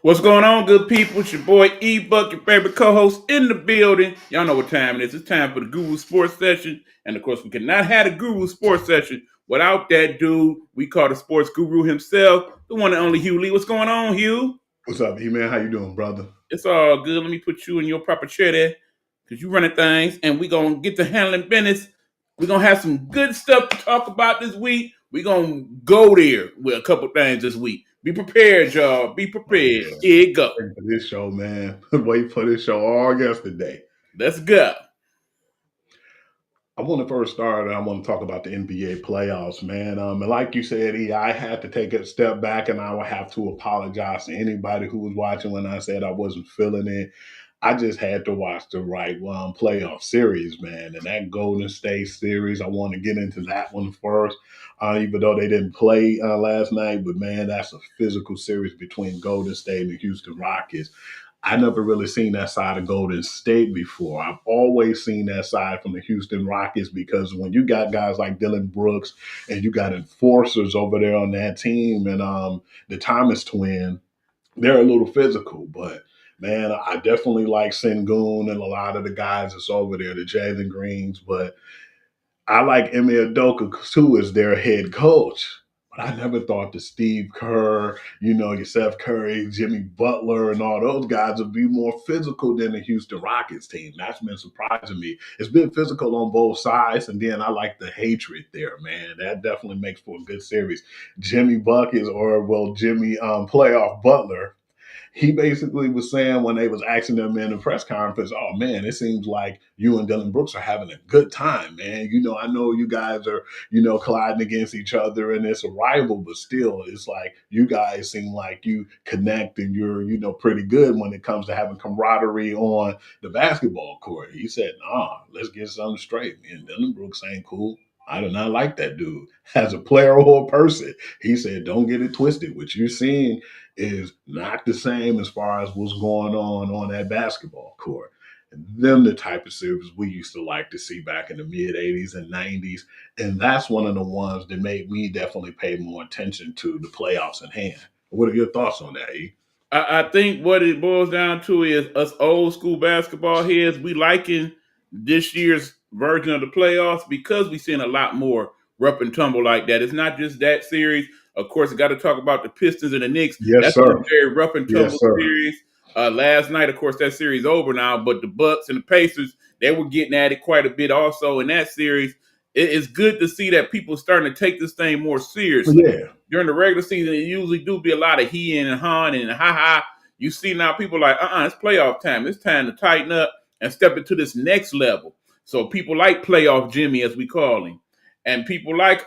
What's going on, good people? It's your boy E Buck, your favorite co-host in the building. Y'all know what time it is. It's time for the Guru Sports Session. And of course, we cannot have a Guru Sports Session without that dude we call the sports guru himself, the one and only Hugh Lee. What's going on, Hugh? What's up, E-Man? How you doing, brother? It's all good. Let me put you in your proper chair there because you running things and we're going to get to handling business. We're going to have some good stuff to talk about this week. We're going to go there with a couple things this week. Be prepared, y'all. Be prepared. Oh, Here you go. waiting for this show, man. Wait for this show all yesterday. Let's go. I want to first start, and I want to talk about the NBA playoffs, man. And like you said, I had to take a step back, and I would have to apologize to anybody who was watching when I said I wasn't feeling it. I just had to watch the right one playoff series, man. And that Golden State series, I want to get into that one first, even though they didn't play last night. But, man, that's a physical series between Golden State and the Houston Rockets. I never really seen that side of Golden State before. I've always seen that side from the Houston Rockets because when you got guys like Dylan Brooks and you got enforcers over there on that team and the Thomas twin, they're a little physical, but man, I definitely like Sengun and a lot of the guys that's over there, the Jalen Greens, but I like Ime Udoka too as their head coach. But I never thought that Steve Kerr, your Seth Curry, Jimmy Butler, and all those guys would be more physical than the Houston Rockets team. That's been surprising me. It's been physical on both sides, and then I like the hatred there, man. That definitely makes for a good series. Jimmy Buckets, Jimmy Playoff Butler, he basically was saying when they was asking them in the press conference, oh man, it seems like you and Dylan Brooks are having a good time, man. I know you guys are, colliding against each other and it's a rival, but still it's like you guys seem like you connect and you're, pretty good when it comes to having camaraderie on the basketball court. He said, nah, let's get something straight. Me and Dylan Brooks ain't cool. I do not like that dude as a player or a person. He said, don't get it twisted. What you're seeing is not the same as far as what's going on that basketball court. And them the type of series we used to like to see back in the mid 80s and 90s. And that's one of the ones that made me definitely pay more attention to the playoffs in hand. What are your thoughts on that, E? I think what it boils down to is us old school basketball heads, we liking this year's version of the playoffs because we seen a lot more rough and tumble like that. It's not just that series. Of course, got to talk about the Pistons and the Knicks. Yes, That's been sir. a very rough and tumble Yes, sir. series. Last night, of course, that series over now, but the Bucks and the Pacers, they were getting at it quite a bit also in that series. It's good to see that people starting to take this thing more seriously. Yeah. During the regular season, it usually do be a lot of he and han and ha ha. You see now people like, it's playoff time. It's time to tighten up and step into this next level. So people like playoff Jimmy, as we call him, and people like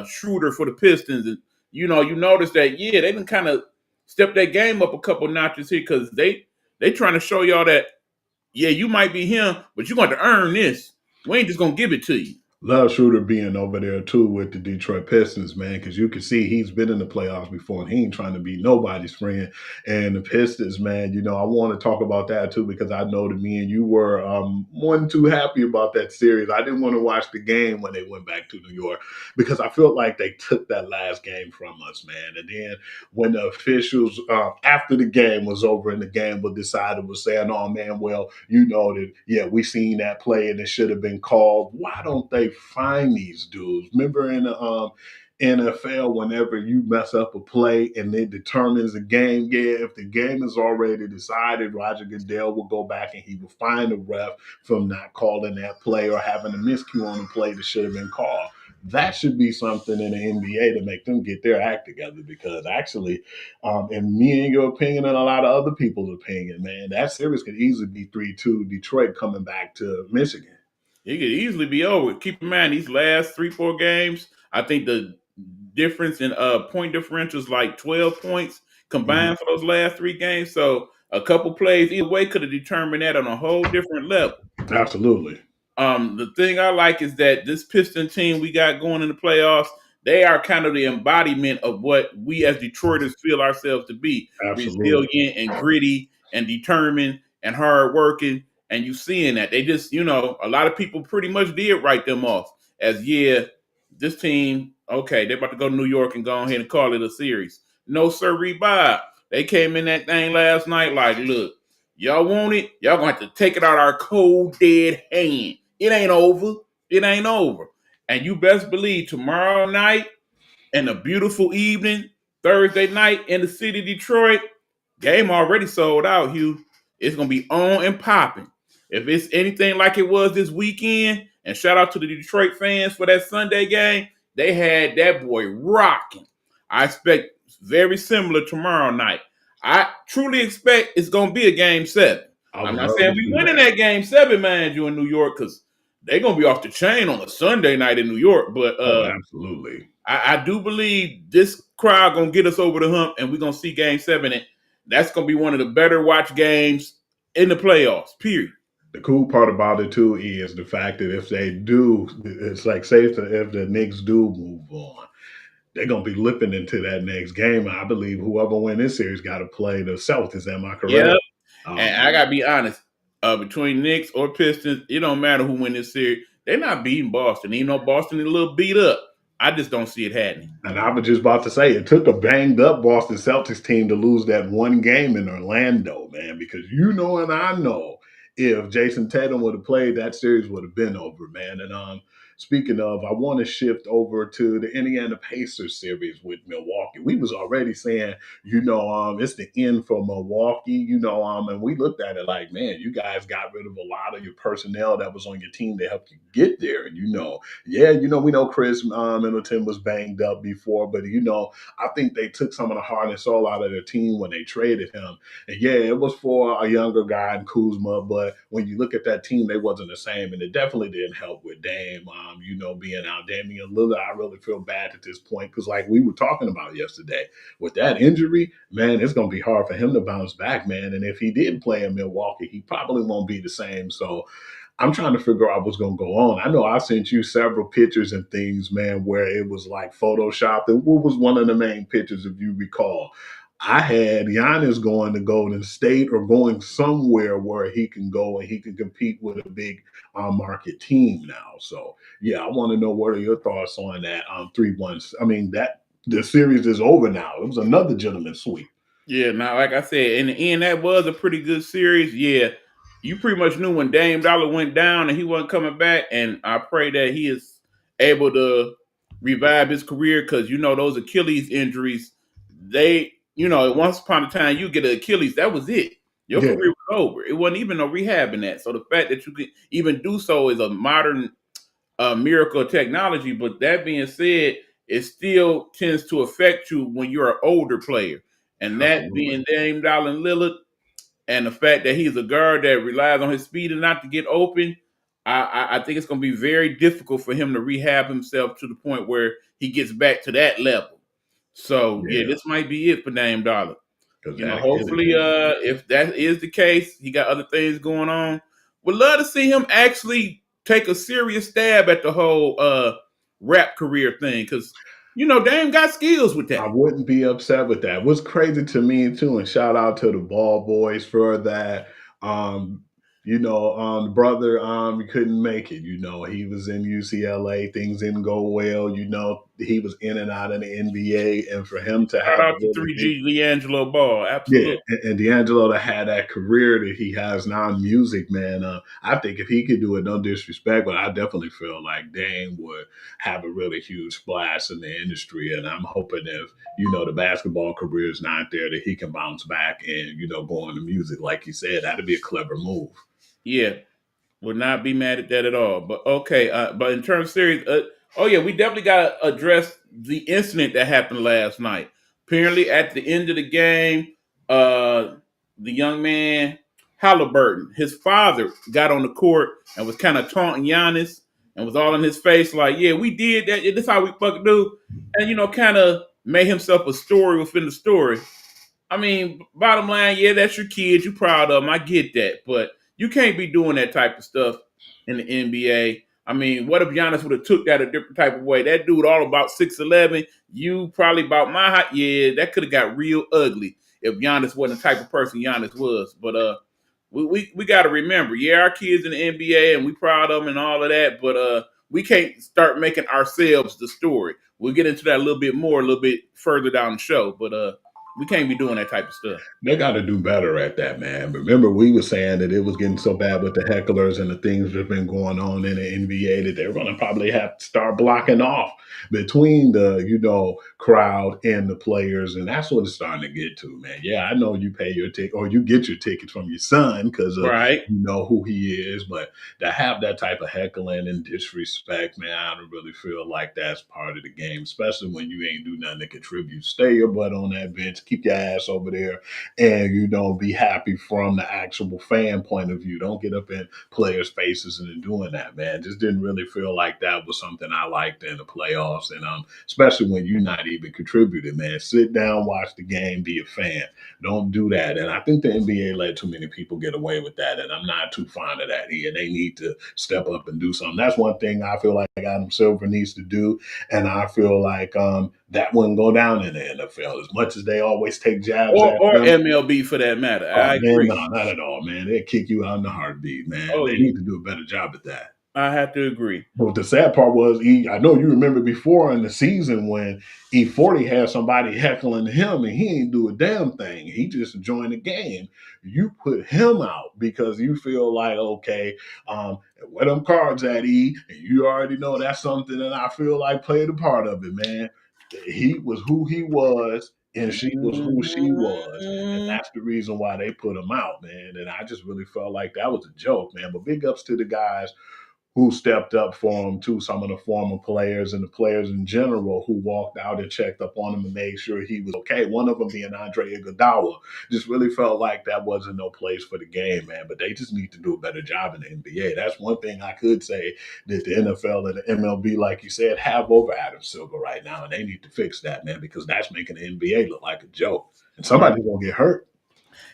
Schroeder for the Pistons. And you notice that they didn't kind of step their game up a couple notches here because they trying to show y'all that you might be him, but you're going to earn this. We ain't just gonna give it to you. Love Schroeder being over there too with the Detroit Pistons, man, because you can see he's been in the playoffs before and he ain't trying to be nobody's friend. And the Pistons, man, I want to talk about that too because I know that me and you were one too happy about that series. I didn't want to watch the game when they went back to New York because I felt like they took that last game from us, man. And then when the officials, after the game was over and the game was decided, was saying, oh man, well, we seen that play and it should have been called. Why don't they find these dudes? Remember in the NFL, whenever you mess up a play and it determines the game, if the game is already decided, Roger Goodell will go back and he will find the ref from not calling that play or having a miscue on the play that should have been called. That should be something in the NBA to make them get their act together because actually, in me and your opinion and a lot of other people's opinion, man, that series could easily be 3-2 Detroit coming back to Michigan. It could easily be over. Keep in mind these last 3-4 games. I think the difference in point differential is like 12 points combined for those last 3 games. So a couple plays either way could have determined that on a whole different level. Absolutely. The thing I like is that this Piston team we got going in the playoffs, they are kind of the embodiment of what we as Detroiters feel ourselves to be. Absolutely. Resilient and gritty and determined and hardworking. And you seeing that. They just, a lot of people pretty much did write them off as, this team, okay, they're about to go to New York and go ahead and call it a series. No, sir, Bob. They came in that thing last night like, look, y'all want it? Y'all gonna have to take it out of our cold, dead hand. It ain't over. It ain't over. And you best believe tomorrow night and a beautiful evening, Thursday night in the city of Detroit, game already sold out, Hugh. It's gonna be on and popping. If it's anything like it was this weekend, and shout out to the Detroit fans for that Sunday game, they had that boy rocking. I expect very similar tomorrow night. I truly expect it's gonna be a game 7. I I'm would not love saying to we see winning that. that game 7, man, you in New York, because they're gonna be off the chain on a Sunday night in New York. But Oh, absolutely. I do believe this crowd gonna get us over the hump, and we're gonna see Game 7, and that's gonna be one of the better watch games in the playoffs. Period. The cool part about it too is the fact that if they do, it's like say if the Knicks do move on, they're gonna be lipping into that next game. I believe whoever win this series got to play the Celtics. Am I correct? Yep. And I Um, gotta be honest, between Knicks or Pistons, it don't matter who win this series. They're not beating Boston. Even though Boston is a little beat up, I just don't see it happening. and I was just about to say it took a banged up Boston Celtics team to lose that one game in Orlando, man, because you know and I know if Jason Tatum would have played, that series would have been over, man. And speaking of, I want to shift over to the Indiana Pacers series with Milwaukee. We was already saying, it's the end for Milwaukee, and we looked at it like, man, you guys got rid of a lot of your personnel that was on your team to help you get there. And we know Chris Middleton was banged up before, but I think they took some of the heart and soul out of their team when they traded him. And yeah, it was for a younger guy in Kuzma, but when you look at that team, they wasn't the same, and it definitely didn't help with Dame, being out. Damian Lillard, I really feel bad at this point because, like we were talking about yesterday, with that injury, man, it's gonna be hard for him to bounce back, man. And if he did play in Milwaukee, he probably won't be the same. So I'm trying to figure out what's going to go on. I know I sent you several pictures and things, man, where it was like photoshopped. And what was one of the main pictures, if you recall? I had Giannis going to Golden State or going somewhere where he can go and he can compete with a big market team now. So, yeah, I want to know what are your thoughts on that 3-1. I mean, that the series is over now. It was another gentleman's sweep. Yeah, now like I said, in the end, that was a pretty good series. Yeah, you pretty much knew when Dame Dollar went down and he wasn't coming back. And I pray that he is able to revive his career because those Achilles injuries, once upon a time you get an Achilles, that was it. Your Yeah, career was over. It wasn't even no rehab in that. So the fact that you could even do so is a modern miracle of technology. But that being said, it still tends to affect you when you're an older player. And that absolutely. being Dame Dollar Lillard, and the fact that he's a guard that relies on his speed and not to get open, I think it's going to be very difficult for him to rehab himself to the point where he gets back to that level. So yeah, Yeah, this might be it for Dame Dollar. because that Achilles Hopefully, injury. if that is the case, he got other things going on. Would love to see him actually take a serious stab at the whole rap career thing because Dame got skills with I that. wouldn't be upset with that. What's crazy to me too, and shout out to the Ball Boys for that. Um, the brother he couldn't make it. He was in UCLA. Things didn't go well. He was in and out of the NBA, and for him to Shout have a out to really big 3G Leangelo Ball, yeah, absolutely. and D'Angelo to have that career that he has now in music, man. I think if he could do it, no disrespect, but I definitely feel like Dame would have a really huge splash in the industry. And I'm hoping if the basketball career is not there, that he can bounce back and go into music, like you said. That'd be a clever move. Yeah, would not be mad at that at all. But okay, but in terms of series, oh yeah, we definitely got to address the incident that happened last night. Apparently, at the end of the game, uh, the young man Halliburton, his father, got on the court and was kind of taunting Giannis and was all in his face like, "Yeah, we did that. This is how we fucking do," and kind of made himself a story within the story. I mean, bottom line, yeah, that's your kid. You proud of them. I get that, but you can't be doing that type of stuff in the NBA. I mean, what if Giannis would have took that a different type of way? That dude all about 6'11". You probably about my height. Yeah, that could have got real ugly if Giannis wasn't the type of person Giannis was. But we got to remember, yeah, our kids in the NBA and we proud of them and all of that. But we can't start making ourselves the story. We'll get into that a little bit more, a little bit further down the show. But We can't be doing that type of stuff. They got to do better at that, man. Remember, we were saying that it was getting so bad with the hecklers and the things that have been going on in the NBA that they're going to probably have to start blocking off between the, crowd and the players. And that's what it's starting to get to, man. Yeah, I know you pay your ticket or you get your tickets from your son because of, Right. who he is. But to have that type of heckling and disrespect, man, I don't really feel like that's part of the game, especially when you ain't do nothing to contribute. Stay your butt on that bench, keep your ass over there and be happy from the actual fan point of view. Don't get up in players' faces and doing that, man. Just didn't really feel like that was something I liked in the playoffs, and especially when you're not even contributing, man. Sit down, watch the game, be a fan. Don't do that. And I think the NBA let too many people get away with that, and I'm not too fond of that here. They need to step up and do something. That's one thing I feel like Adam Silver needs to do, and I feel like that wouldn't go down in the NFL as much as they always take jabs at Or them. MLB for that matter. I Man, agree. no, not at all, man. They'll kick you out in a heartbeat, man. Oh, They yeah. need to do a better job at that. I have to agree. But the sad part was, I know you remember before in the season when E40 had somebody heckling him and he ain't do a damn thing. He just joined the game. You put him out because you feel like, okay, where them cards at, E? And you already know that's something that I feel like played a part of it, man. He was who he was and she was who she was. And Mm, that's the reason why they put him out, man. And I just really felt like that was a joke, man. But big ups to the guys who stepped up for him too, some of the former players and the players in general who walked out and checked up on him and made sure he was okay. One of them being Andre Iguodala. Just really felt like that wasn't no place for the game, man. But they just need to do a better job in the NBA. That's one thing I could say that the NFL and the MLB, like you said, have over Adam Silver right now. And they need to fix that, man, because that's making the NBA look like a joke. And somebody's going to get hurt.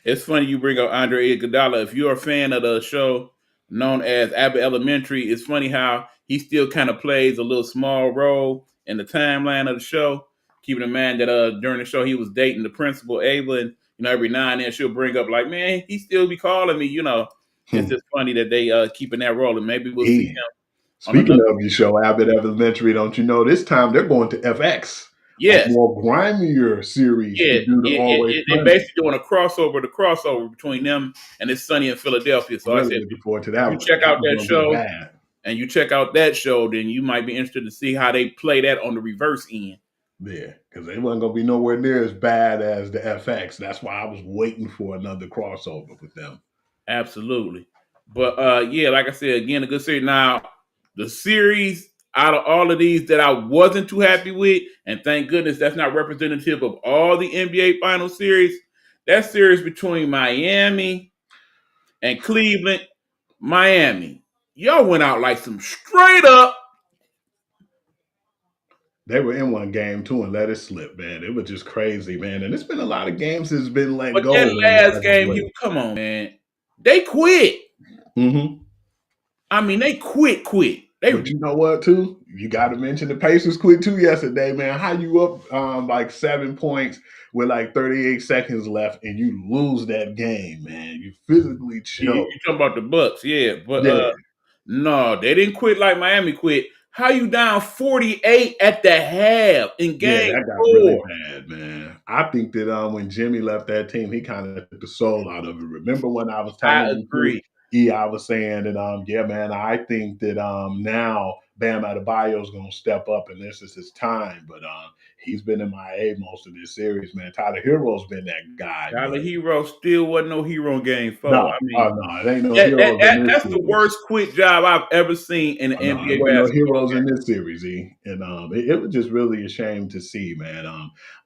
It's funny you bring up Andre Iguodala. If you're a fan of the show known as Abbott Elementary, it's funny how he still kind of plays a little small role in the timeline of the show. Keeping in mind that during the show he was dating the principal Ava, and every now and then she'll bring up like, man, he still be calling me. It's just funny that they keeping that role, and maybe we'll see him. Speaking of your show, Abbott Elementary, don't you know this time they're going to FX? Yes. A more grimier series Yeah, to do the Always they're Sunny. basically doing a crossover between them and It's Sunny in Philadelphia. So I'm I really said, looking forward to that you one. check out that Gonna be show, bad. and you check out that show, then you might be interested to see how they play that on the reverse end. Yeah, because they wasn't gonna be nowhere near as bad as the FX. That's why I was waiting for another crossover with them. Absolutely. But yeah, like I said, again, a good series. Now, the series out of all of these that I wasn't too happy with, and thank goodness that's not representative of all the NBA final series, that series between Miami and Cleveland, Miami. Y'all went out like some straight up. They were in one game too and let it slip, man. It was just crazy, man. And it's been a lot of games that's been let But go. that last game, come on, man. They quit. Mm-hmm. I mean, they quit. But you know what, too? You got to mention the Pacers quit too yesterday, man. How you up like 7 points with like 38 seconds left and you lose that game, man? You physically choke. You talking about the Bucks, yeah. But no, they didn't quit like Miami quit. How you down 48 at the half in game that got 4? really bad, man. I think that when Jimmy left that team, he kind of took the soul out of it. Remember when I was telling you? Agree. I was saying that yeah, man, I think that now Bam Adebayo is gonna step up and this is his time. But he's been in my A most of this series, man. Tyler Hero's been that guy. Tyler Hero still wasn't no hero in game 4. No, I mean, no, it ain't no heroes in this that's series. the worst quit job I've ever seen in the NBA basketball. No heroes in this series, E. And it was just really a shame to see, man.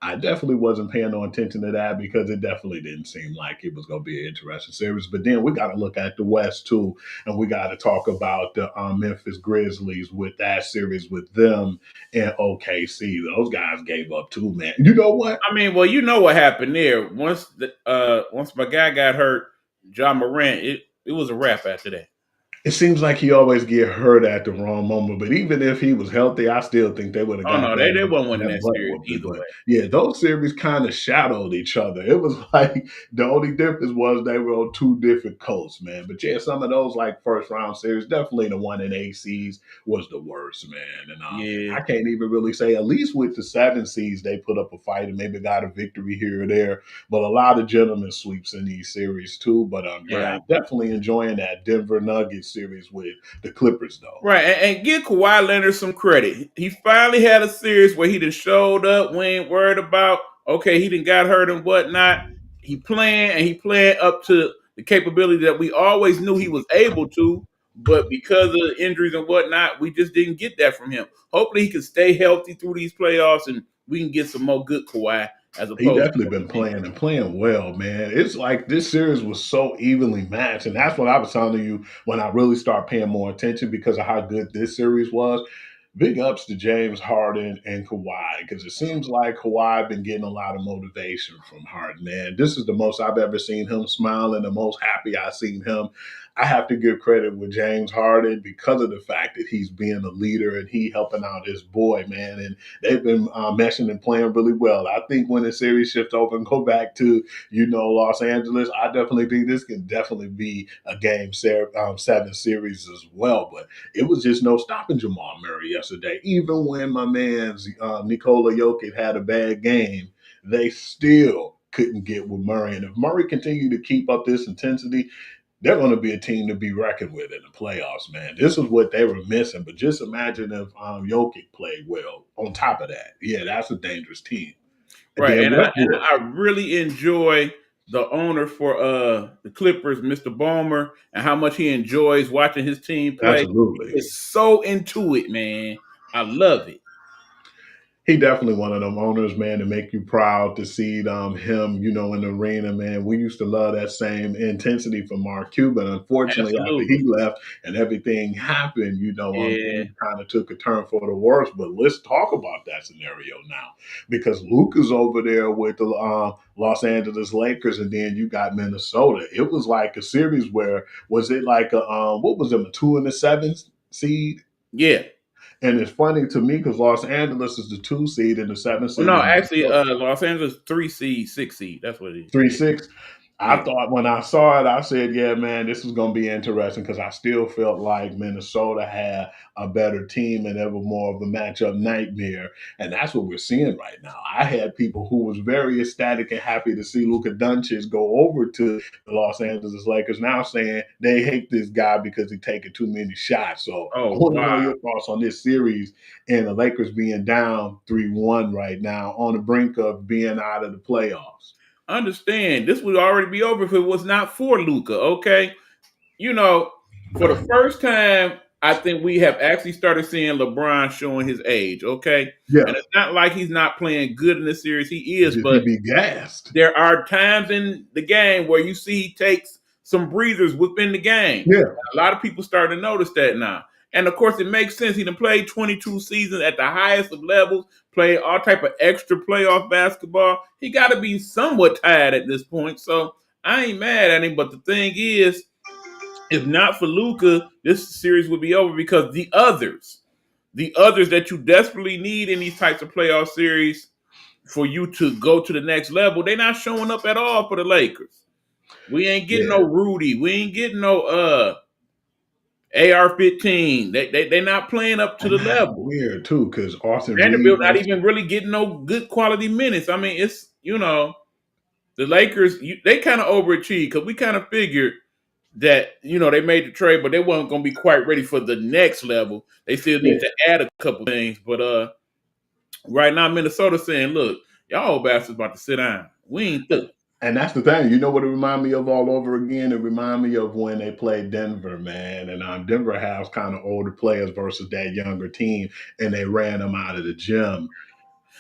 I definitely wasn't paying no attention to that because it definitely didn't seem like it was going to be an interesting series. But then we got to look at the West too, and we got to talk about the Memphis Grizzlies with that series with them and OKC. Those guys gave up too, man. You know what? I mean, well, you know what happened there. Once my guy got hurt, John Morant, it was a wrap after that. It seems like he always get hurt at the wrong moment, but even if he was healthy, I still think they would have Oh got no, they won't win that that butt series whooping. either But way. yeah, those series kind of shadowed each other. It was like the only difference was they were on two different coasts, man. But yeah, some of those like first round series, definitely the one in ACs was the worst, man. And Yeah, I can't even really say, at least with the seven seeds, they put up a fight and maybe got a victory here or there. But a lot of gentlemen sweeps in these series too. But yeah, right. I'm definitely enjoying that Denver Nuggets series with the Clippers, though. Right, and give Kawhi Leonard some credit. He finally had a series where he just showed up. We ain't worried about, okay, he done got hurt and whatnot. He playing up to the capability that we always knew he was able to, but because of the injuries and whatnot, we just didn't get that from him. Hopefully, he can stay healthy through these playoffs, and we can get some more good Kawhi as He opposed definitely been playing and playing well, man. It's like this series was so evenly matched, and that's what I was telling you when I really start paying more attention because of how good this series was. Big ups to James Harden and Kawhi because it seems like Kawhi been getting a lot of motivation from Harden. Man, this is the most I've ever seen him smile and the most happy I've seen him. I have to give credit with James Harden because of the fact that he's being a leader and he helping out his boy, man. And they've been meshing and playing really well. I think when the series shifts over and go back to Los Angeles, I definitely think this can definitely be a seven series as well. But it was just no stopping Jamal Murray yesterday. Even when my man's Nikola Jokic had a bad game, they still couldn't get with Murray. And if Murray continued to keep up this intensity, they're going to be a team to be reckoned with in the playoffs, man. This is what they were missing. But just imagine if Jokic played well. On top of that, yeah, that's a dangerous team. And right, then and Westbrook, I really enjoy the owner for the Clippers, Mr. Ballmer, and how much he enjoys watching his team play. absolutely. He's so into it, man. I love it. He definitely one of them owners, man, to make you proud to see him, in the arena, man. We used to love that same intensity from Mark Cuban. Unfortunately, after he Absolutely. left and everything happened, Yeah. things kind of took a turn for the worse. But let's talk about that scenario now, because Luka's over there with the Los Angeles Lakers, and then you got Minnesota. It was like a series where was it like what was it, a 2 and a 7 seed? Yeah. And it's funny to me because Los Angeles is the 2 seed and the 7 seed Well, no, in actually, Minnesota. Los Angeles 3 seed, 6 seed. That's what it is. Three Yeah. six. I Yeah. thought when I saw it, I said, "Yeah, man, this is going to be interesting," because I still felt like Minnesota had a better team and ever more of a matchup nightmare, and that's what we're seeing right now. I had people who was very ecstatic and happy to see Luka Doncic go over to the Los Angeles Lakers now saying they hate this guy because he's taking too many shots. So I Oh, want to know wow. your thoughts on this series and the Lakers being down 3-1 right now on the brink of being out of the playoffs. Understand, this would already be over if it was not for Luca, okay? You know, for the first time, I think we have actually started seeing LeBron showing his age, okay? Yeah, And it's not like he's not playing good in this series. He it's is, just he but be gassed. there are times in the game where you see he takes some breathers within the game. Yeah, A lot of people starting to notice that now. And of course, it makes sense. He done played 22 seasons at the highest of levels, played all type of extra playoff basketball. He got to be somewhat tired at this point. So I ain't mad at him. But the thing is, if not for Luca, this series would be over because the others that you desperately need in these types of playoff series for you to go to the next level, they're not showing up at all for the Lakers. We ain't getting yeah. no Rudy. We ain't getting no AR-15. They not playing up to And the that's level. weird too, because Austin Reed Vanderbilt not was even really getting no good quality minutes. I mean, it's the Lakers. They kind of overachieved because we kind of figured that they made the trade, but they weren't going to be quite ready for the next level. They still yeah. need to add a couple things, but right now Minnesota saying, "Look, y'all old bastards about to sit down. We ain't through." And that's the thing. You know what it remind me of all over again? It remind me of when they played Denver, man. And Denver has kind of older players versus that younger team, and they ran them out of the gym.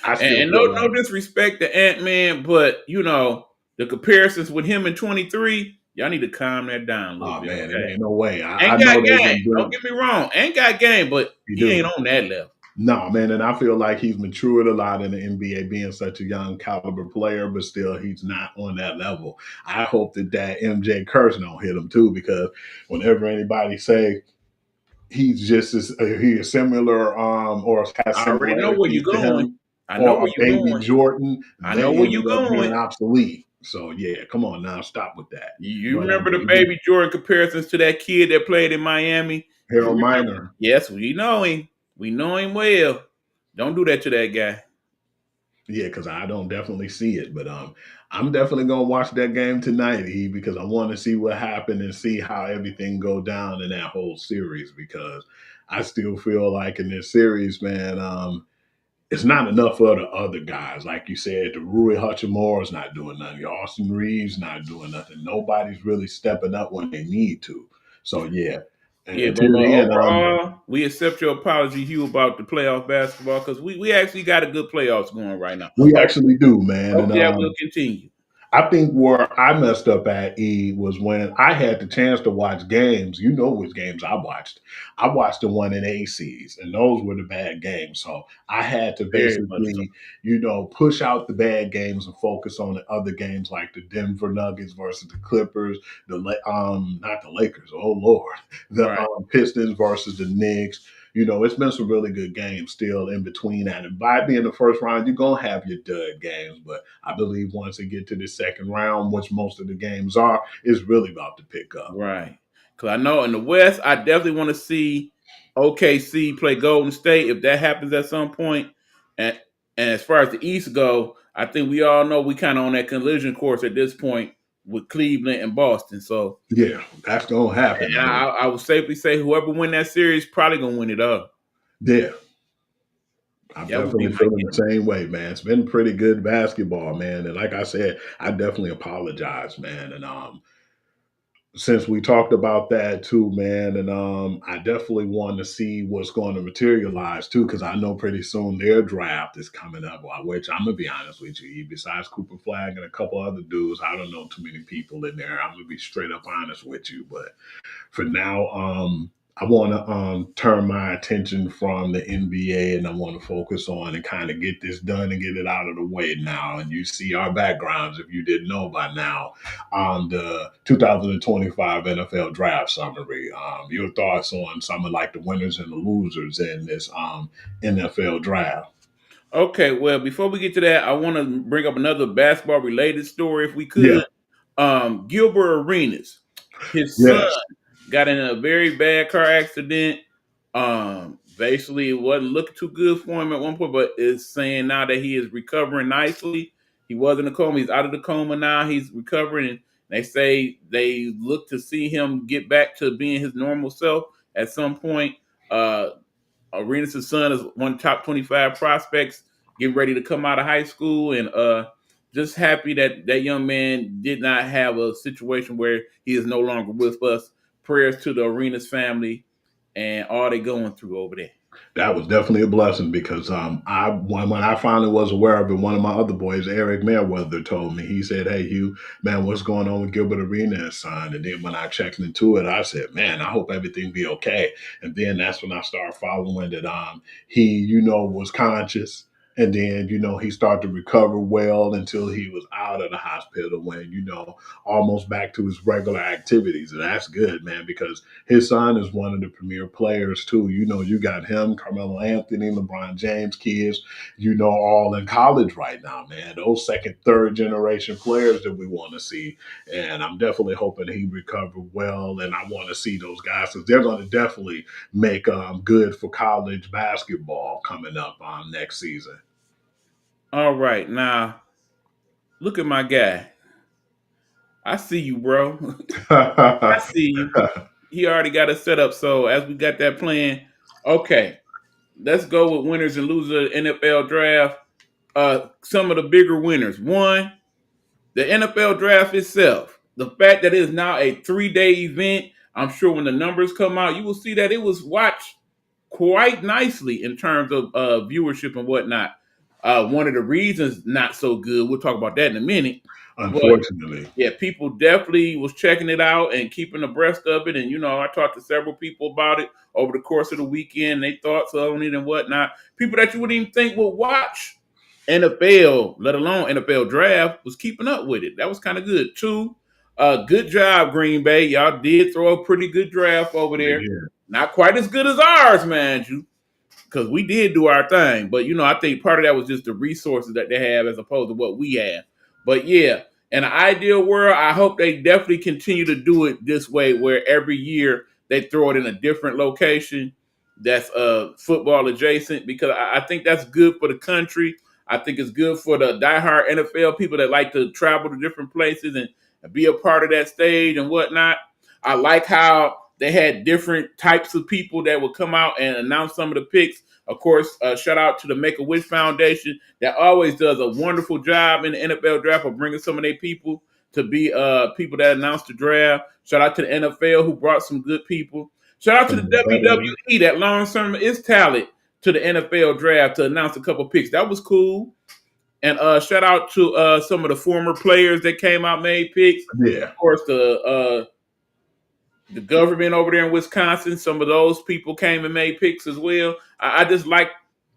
I still And feel no like, disrespect to Ant-Man, but the comparisons with him in 23, y'all need to calm that down a little oh bit, man, it okay? ain't no way. I Ain't know got they've game. been Don't doing. get me wrong. Ain't got game, but You he ain't do. on that level. No, man, and I feel like he's matured a lot in the NBA, being such a young caliber player, but still he's not on that level. I hope that MJ curse don't hit him too, because whenever anybody say he's just as he is similar, or has I already know where similarities you're to going. him, I know or where a you're baby going. Jordan, I they know where you're ended up being going. obsolete. So yeah, come on now, stop with that. You But remember the yeah, baby Jordan comparisons to that kid that played in Miami? You Harold remember? Miner. Yes, we know him. We know him well. Don't do that to that guy. Yeah, because I don't definitely see it, but I'm definitely gonna watch that game tonight, because I want to see what happened and see how everything go down in that whole series. Because I still feel like in this series, man, it's not enough for the other guys. Like you said, the Rui Hachimura is not doing nothing. Your Austin Reeves not doing nothing. Nobody's really stepping up when they need to. So yeah, and Yeah, until but then, overall, we accept your apology, Hugh, about the playoff basketball because we actually got a good playoffs going right now. we actually do, man, and Hopefully that will continue. I think where I messed up at was when I had the chance to watch games. You know which games I watched. I watched the one in ACs, and those were the bad games. So I had to Very much so. basically, push out the bad games and focus on the other games like the Denver Nuggets versus the Clippers, not the Lakers. Oh Lord, the Right. Pistons versus the Knicks. It's been some really good games still in between that. And by being the first round, you're gonna have your dud games, but I believe once they get to the second round, which most of the games are, it's really about to pick up. Right. Because I know in the West, I definitely want to see OKC play Golden State if that happens at some point. And and as far as the East go, I think we all know we kind of on that collision course at this point with Cleveland and Boston. So Yeah, that's gonna happen. and I would safely say whoever win that series probably gonna win it up. Yeah, I'm That would be definitely my feeling the guess. same way, man. It's been pretty good basketball, man. And like I said, I definitely apologize, man. And since we talked about that too, man, and I definitely want to see what's going to materialize too, because I know pretty soon their draft is coming up. Which I'm gonna be honest with you, besides Cooper Flag and a couple other dudes, I don't know too many people in there. I'm gonna be straight up honest with you, but for now, I want to turn my attention from the NBA, and I want to focus on and kind of get this done and get it out of the way now. And you see our backgrounds, if you didn't know by now, on the 2025 NFL Draft Summary. Your thoughts on some of like the winners and the losers in this NFL Draft? Okay, well, before we get to that, I want to bring up another basketball related story if we Yeah. could. Gilbert Arenas, his son Yes. got in a very bad car accident. Basically, it wasn't looking too good for him at one point, but it's saying now that he is recovering nicely. He was in a coma. He's out of the coma now. He's recovering, and they say they look to see him get back to being his normal self at some point. Uh, Arenas' son is one of the top 25 prospects getting ready to come out of high school, and just happy that that young man did not have a situation where he is no longer with us. Prayers to the Arenas family and all they going through over there. That was definitely a blessing because when I finally was aware of it, one of my other boys, Eric Merriweather, told me. He said, "Hey, Hugh, man, what's going on with Gilbert Arenas, son?" And then when I checked into it, I said, "Man, I hope everything be okay." And then that's when I started following that he, was conscious. And then, he started to recover well until he was out of the hospital when, almost back to his regular activities. And that's good, man, because his son is one of the premier players too. You got him, Carmelo Anthony, LeBron James kids, all in college right now, man. Those second, third generation players that we want to see. And I'm definitely hoping he recovered well. And I want to see those guys because they're going to definitely make good for college basketball coming up next season. All right, now look at my guy. I see you, bro. I see you. He already got it set up. So as we got that plan, okay, let's go with winners and losers of the NFL draft. Some of the bigger winners. One, the NFL draft itself. The fact that it is now a 3-day event, I'm sure when the numbers come out, you will see that it was watched quite nicely in terms of viewership and whatnot. One of the reasons not so good. We'll talk about that in a minute. But Unfortunately. yeah, people definitely was checking it out and keeping abreast of it. And I talked to several people about it over the course of the weekend. They thoughts on it and whatnot. People that you wouldn't even think would watch NFL, let alone NFL draft, was keeping up with it. That was kind of good too. Good job, Green Bay. Y'all did throw a pretty good draft over They there. did. Not quite as good as ours, man. Because we did do our thing. But I think part of that was just the resources that they have as opposed to what we have. But yeah, in an ideal world, I hope they definitely continue to do it this way, where every year they throw it in a different location that's football adjacent, because I think that's good for the country. I think it's good for the diehard NFL people that like to travel to different places and be a part of that stage and whatnot. I like how they had different types of people that would come out and announce some of the picks. Of course, shout out to the Make a Wish Foundation that always does a wonderful job in the NFL draft of bringing some of their people to be people that announce the draft. Shout out to the NFL who brought some good people. Shout out to Some the of the veterans. WWE that launched some of its talent to the NFL draft to announce a couple picks. That was cool. And shout out to some of the former players that came out made picks. Yeah. Of course, the government over there in Wisconsin, some of those people came and made picks as well. I just like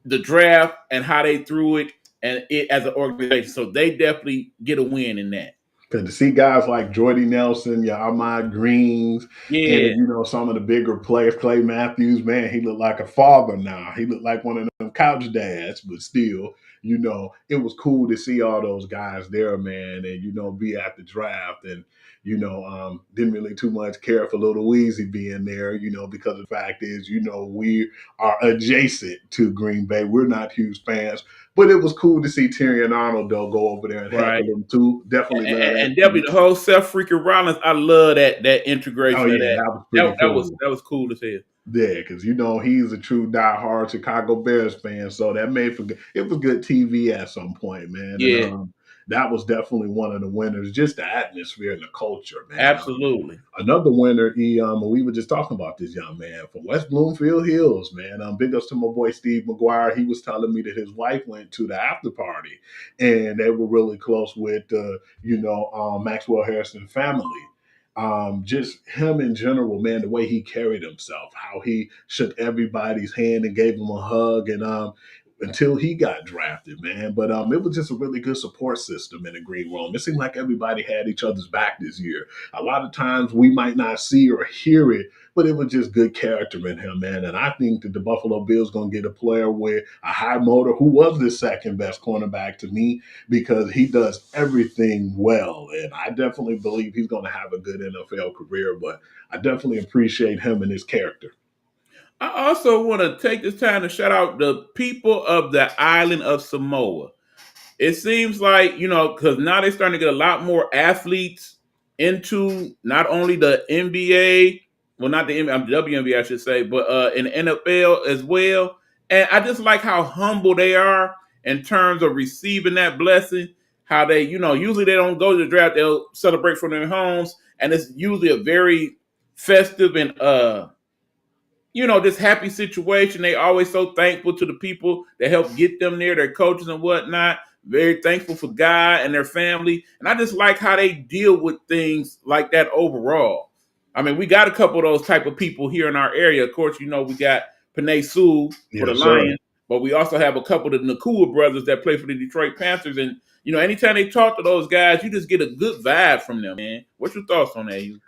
the draft and how they threw it and it as an organization. So they definitely get a win in that. Because to see guys like Jordy Nelson, your Ahmad Greens, and Yeah, some of the bigger players, Clay Matthews, man, he looked like a father now. He looked like one of them couch dads, but still, it was cool to see all those guys there, man, and be at the draft and didn't really too much care for Little Weezy being there, because the fact is, we are adjacent to Green Bay. We're not huge fans, but it was cool to see Tyrion Arnold though go over there and right. heckle him too. Definitely love that. And definitely the whole Seth freaking Rollins. I love that Oh integration of yeah, that. that was That, pretty that was cool. that was cool to see. Yeah, because he's a true diehard Chicago Bears fan, so that made for it was good TV at some point, man. And Yeah, that was definitely one of the winners. Just the atmosphere and the culture, man. absolutely. Another winner, we were just talking about this young man from West Bloomfield Hills, man. Big ups to my boy Steve McGuire. He was telling me that his wife went to the after party, and they were really close with Maxwell Harrison family. Just him in general, man, the way he carried himself, how he shook everybody's hand and gave them a hug, and until he got drafted, man. But it was just a really good support system in the green room. It seemed like everybody had each other's back this year. A lot of times we might not see or hear it, but it was just good character in him, man. And I think that the Buffalo Bills gonna get a player with a high motor who was the second best cornerback to me because he does everything well. And I definitely believe he's gonna have a good NFL career, but I definitely appreciate him and his character. I also want to take this time to shout out the people of the island of Samoa. It seems like, because now they're starting to get a lot more athletes into not only the NBA, well, not the WNBA, I should say, but in the NFL as well. And I just like how humble they are in terms of receiving that blessing. How they, usually they don't go to the draft, they'll celebrate from their homes. And it's usually a very festive and this happy situation. They always so thankful to the people that help get them there, their coaches and whatnot. Very thankful for God and their family. And I just like how they deal with things like that overall. I mean, we got a couple of those type of people here in our area. Of course, we got Panay Sewell for the Yes, sir. Lions, but we also have a couple of the Nakua brothers that play for the Detroit Panthers. And, anytime they talk to those guys, you just get a good vibe from them, man. What's your thoughts on that, you?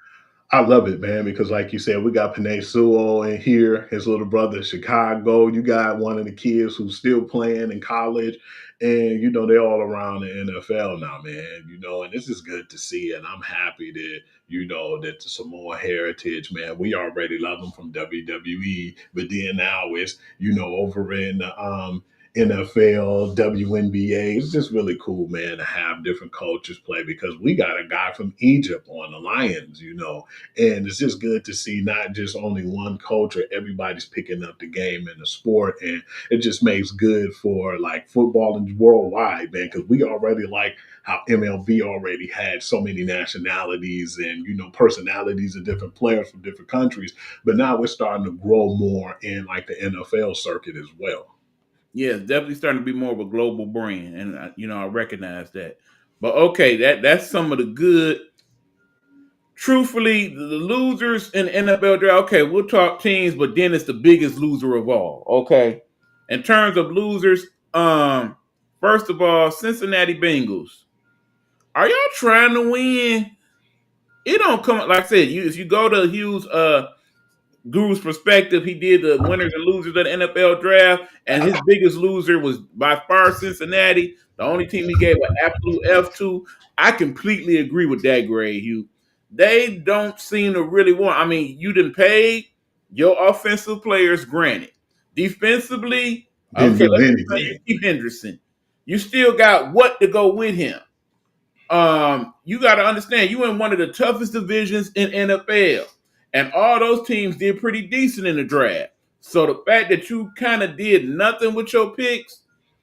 I love it, man, because like you said, we got Panay Sewell in here, his little brother in Chicago. You got one of the kids who's still playing in college, and they're all around the NFL now, man. And this is good to see, and I'm happy that that the Samoa heritage, man. We already love them from WWE, but then now it's over in NFL, WNBA. It's just really cool, man, to have different cultures play because we got a guy from Egypt on the Lions, and it's just good to see not just only one culture, everybody's picking up the game and the sport. And it just makes good for like football and worldwide, man, because we already like how MLB already had so many nationalities and, personalities of different players from different countries. But now we're starting to grow more in like the NFL circuit as well. Yeah, it's definitely starting to be more of a global brand, and I recognize that. But okay, that's some of the good. Truthfully, the losers in the NFL draft. Okay, we'll talk teams, but then it's the biggest loser of all. Okay, in terms of losers, first of all, Cincinnati Bengals. Are y'all trying to win? It don't come like I said. If you go to Hughes Guru's perspective, he did the winners and losers of the NFL draft, and his biggest loser was by far Cincinnati, the only team he gave an absolute F to. I completely agree with that grade, Hugh. They don't seem to really want. I mean, you didn't pay your offensive players, granted. Defensively, Didn't okay, do let's just say you anything. keep Henderson. You still got what to go with him. You got to understand you in one of the toughest divisions in NFL, and all those teams did pretty decent in the draft. So the fact that you kind of did nothing with your picks,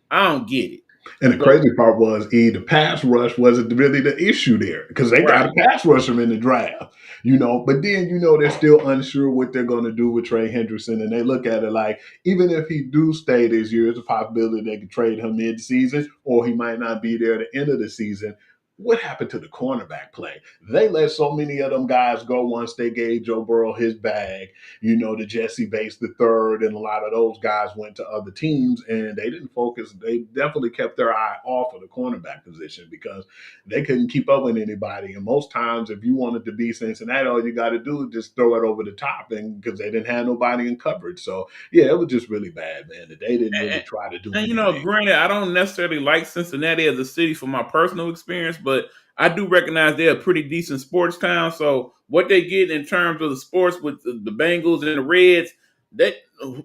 I don't get it. And the But crazy part was, the pass rush wasn't really the issue there because they got right, a pass rusher in the draft, But then, they're still unsure what they're going to do with Trey Hendrickson. And they look at it like, even if he do stay this year, it's a possibility they could trade him mid-season or he might not be there at the end of the season. What happened to the cornerback play? They let so many of them guys go once they gave Joe Burrow his bag. The Jesse Bates the third, and a lot of those guys went to other teams, and they didn't focus. They definitely kept their eye off of the cornerback position because they couldn't keep up with anybody. And most times, if you wanted to be Cincinnati, all you got to do is just throw it over the top, and because they didn't have nobody in coverage. So yeah, it was just really bad, man. That they didn't really and, try to do and anything. granted, I don't necessarily like Cincinnati as a city from my personal experience, but I do recognize they're a pretty decent sports town. So what they get in terms of the sports with the Bengals and the Reds, that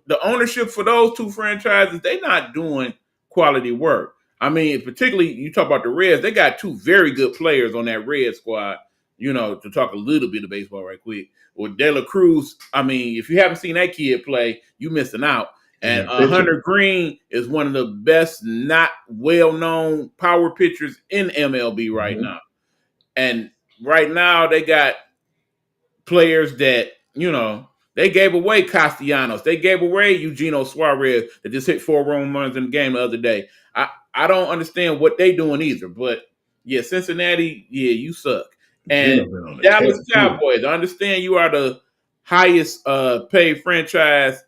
the ownership for those two franchises, they're not doing quality work. I mean, particularly you talk about the Reds, they got two very good players on that Red squad. To talk a little bit of baseball right quick. With De La Cruz, I mean, if you haven't seen that kid play, you missing out. And And that pitcher, Hunter Green is one of the best, not well known power pitchers in MLB right mhm. now. And right now, they got players that, they gave away Castellanos. They gave away Eugenio Suarez that just hit 4 home runs in the game the other day. I don't understand what they doing either. But yeah, Cincinnati, yeah, you suck. And Gino been on the Dallas tail too. Cowboys, I understand you are the highest paid franchise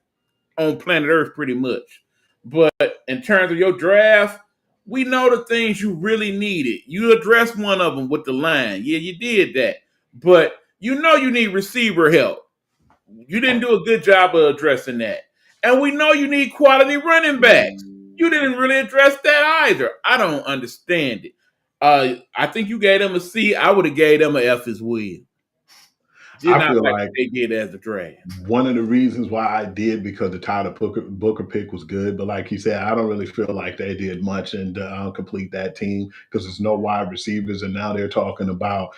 on planet Earth pretty much. But in terms of your draft, we know the things you really needed. You addressed one of them with the line. Yeah, you did that. But you need receiver help. You didn't do a good job of addressing that. And we know you need quality running backs. You didn't really address that either. I don't understand it. I think you gave them a C. I would have gave them an F as well. Did I not feel like like what they did as a draft. one of the reasons why I did because the Tyler Booker pick was good, but like you said, I don't really feel like they did much and complete that team because there's no wide receivers, and now they're talking about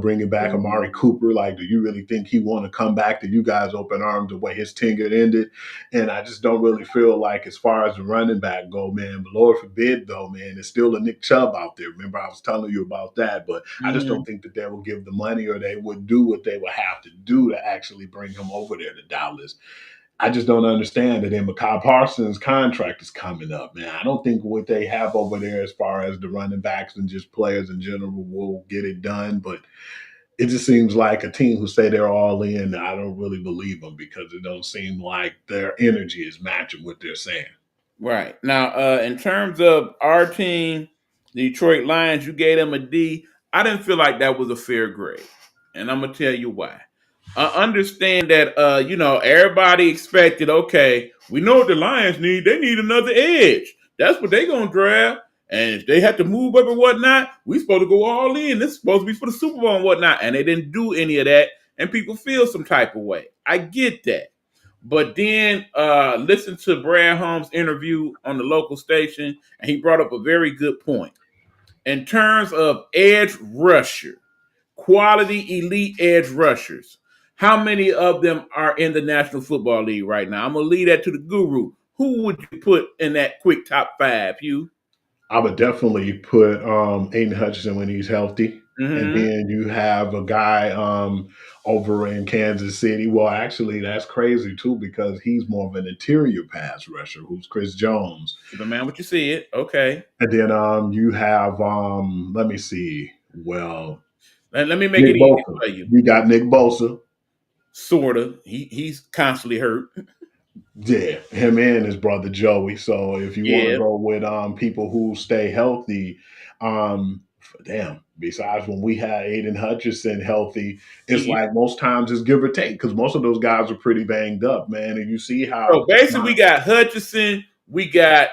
bringing back Amari Cooper. Like, do you really think he want to come back to you guys open arms the way his tenure ended? And I just don't really feel like as far as the running back go, man. But Lord forbid, though, man, there's still a Nick Chubb out there. Remember, I was telling you about that, but I just don't Mhm. think that they will give the money or they would do what they would have to do to actually bring him over there to Dallas. I just don't understand that. Then Micah Parsons' contract is coming up, man. I don't think what they have over there as far as the running backs and just players in general will get it done. But it just seems like a team who say they're all in. I don't really believe them because it don't seem like their energy is matching what they're saying. Right. Now, in terms of our team, the Detroit Lions, you gave them a D. I didn't feel like that was a fair grade. And I'm gonna tell you why. I understand that everybody expected, okay, we know what the Lions need. They need another edge. That's what they're gonna draft. And if they have to move up and whatnot, we supposed to go all in. This is supposed to be for the Super Bowl and whatnot. And they didn't do any of that, and people feel some type of way. I get that. But then listen to Brad Holmes' interview on the local station, and he brought up a very good point. In terms of edge rusher, quality elite edge rushers, how many of them are in the National Football League right now? I'm going to leave that to the guru. Who would you put in that quick top 5, Hugh? I would definitely put Aiden Hutchinson when he's healthy. And Mm-hmm. then you have a guy over in Kansas City. Well, actually, that's crazy too because he's more of an interior pass rusher, who's Chris Jones. So the man, what you said, okay. And then you have let me see. Well, Let me make Nick it easy Bosa. for you. We got Nick Bosa. Sorta. He's constantly hurt. Yeah, him and his brother Joey. So if you want to Yeah. go with people who stay healthy, damn. Besides when we had Aiden Hutchinson healthy, it's Yeah. like most times it's give or take because most of those guys are pretty banged up, man. And you see So how basically, we got Hutchinson, we got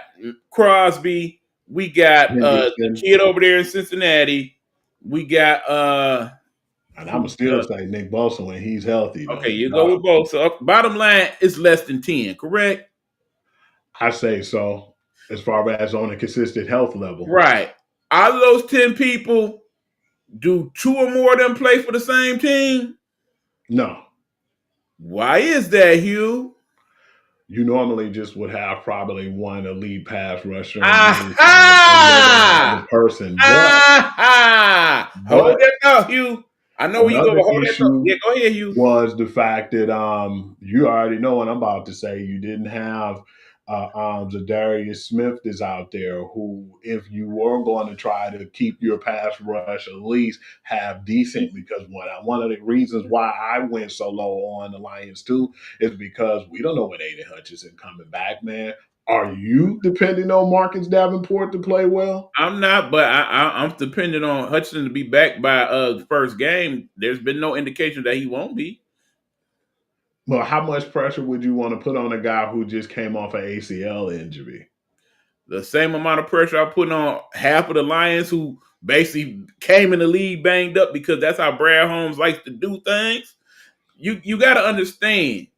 Crosby, we got the Hendrickson, kid over there in Cincinnati, we got and I'm who still say Nick Bosa when he's healthy okay, though. you go Nah, with both. So bottom line is less than 10, correct? I say so as far as on a consistent health level. Right. Out of those 10 people, do 2 or more of them play for the same team? No, Why is that, Hugh? you normally just would have probably one elite pass rusher and maybe another Aha! person. Aha! Hold But that thought, Hugh. I know where you go, another but hold that thought. issue Yeah, go ahead, Hugh. was the fact that you already know what I'm about to say. You didn't have Zadarius Smith is out there who, if you were going to try to keep your pass rush at least have decent, because one of the reasons why I went so low on the Lions too is because we don't know when Aiden Hutchinson coming back, man. Are you depending on Marcus Davenport to play well? I'm not, but I'm depending on Hudson to be back by the first game. There's been no indication that he won't be. Well, how much pressure would you want to put on a guy who just came off an ACL injury? The same amount of pressure I put on half of the Lions who basically came in the league banged up because that's how Brad Holmes likes to do things. You got to understand,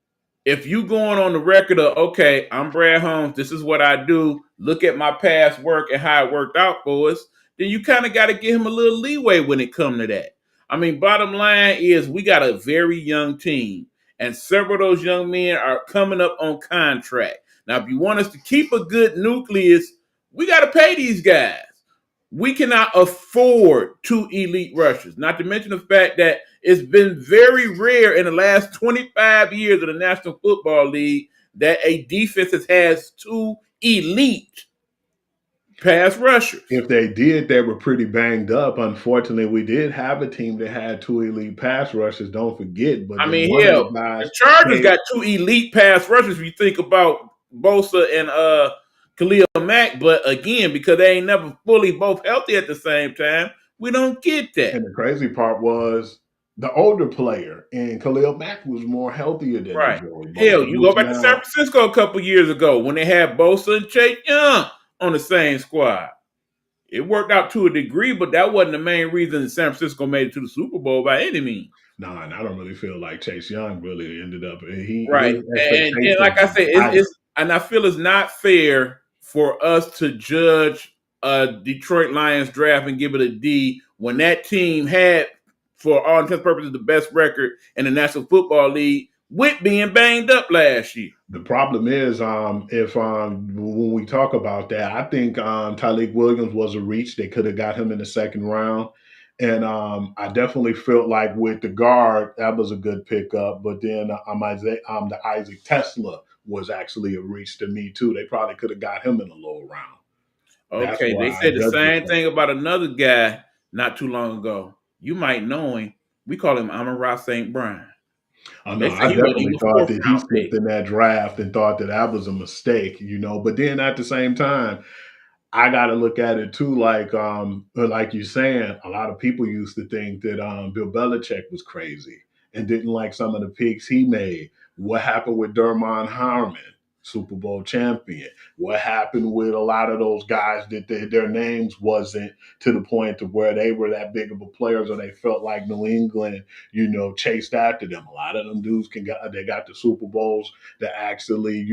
if you going on the record of, okay, I'm Brad Holmes, this is what I do, look at my past work and how it worked out for us, then you kind of got to give him a little leeway when it comes to that. I mean, bottom line is we got a very young team, and several of those young men are coming up on contract. Now, if you want us to keep a good nucleus, we got to pay these guys. We cannot afford 2 elite rushers, not to mention the fact that it's been very rare in the last 25 years of the National Football League that a defense has 2 elite pass rushers. If they did, they were pretty banged up. Unfortunately, we did have a team that had 2 elite pass rushers, don't forget. But I then mean, one of the hell, guys the Chargers came got 2 elite pass rushers if you think about Bosa and Khalil Mack, but again, because they ain't never fully both healthy at the same time, we don't get that. and the crazy part was the older player, and Khalil Mack was more healthier than the Right. Joey Hell, Bosa, you go who's back to San now Francisco a couple years ago when they had Bosa and Chase Young on the same squad. It worked out to a degree, but that wasn't the main reason San Francisco made it to the Super Bowl by any means. nah, and I don't really feel like Chase Young really ended up. He Right. his And like expectations I said, were higher. and I feel it's not fair for us to judge a Detroit Lions draft and give it a D when that team had, for all intents and purposes, the best record in the National Football League with being banged up last year. The problem is, if when we talk about that, I think Tyleik Williams was a reach. They could have got him in the second round, and I definitely felt like with the guard that was a good pickup. But then the Isaac Tesla was actually a reach to me too. They probably could have got him in the lower round. That's Okay, why they I said the judged it. same thing about another guy not too long ago. You might know him. We call him Amon-Ra St. Brown. I know. They I said he wasn't definitely even a thought fourth that he round slipped pick. in that draft and thought that that was a mistake, But then at the same time, I got to look at it too, like you're saying, a lot of people used to think that Bill Belichick was crazy and didn't like some of the picks he made. What happened with Dermon Harmon, Super Bowl champion? What happened with a lot of those guys that their names wasn't to the point to where they were that big of a players or they felt like New England, chased after them. A lot of them dudes they got the Super Bowls that actually,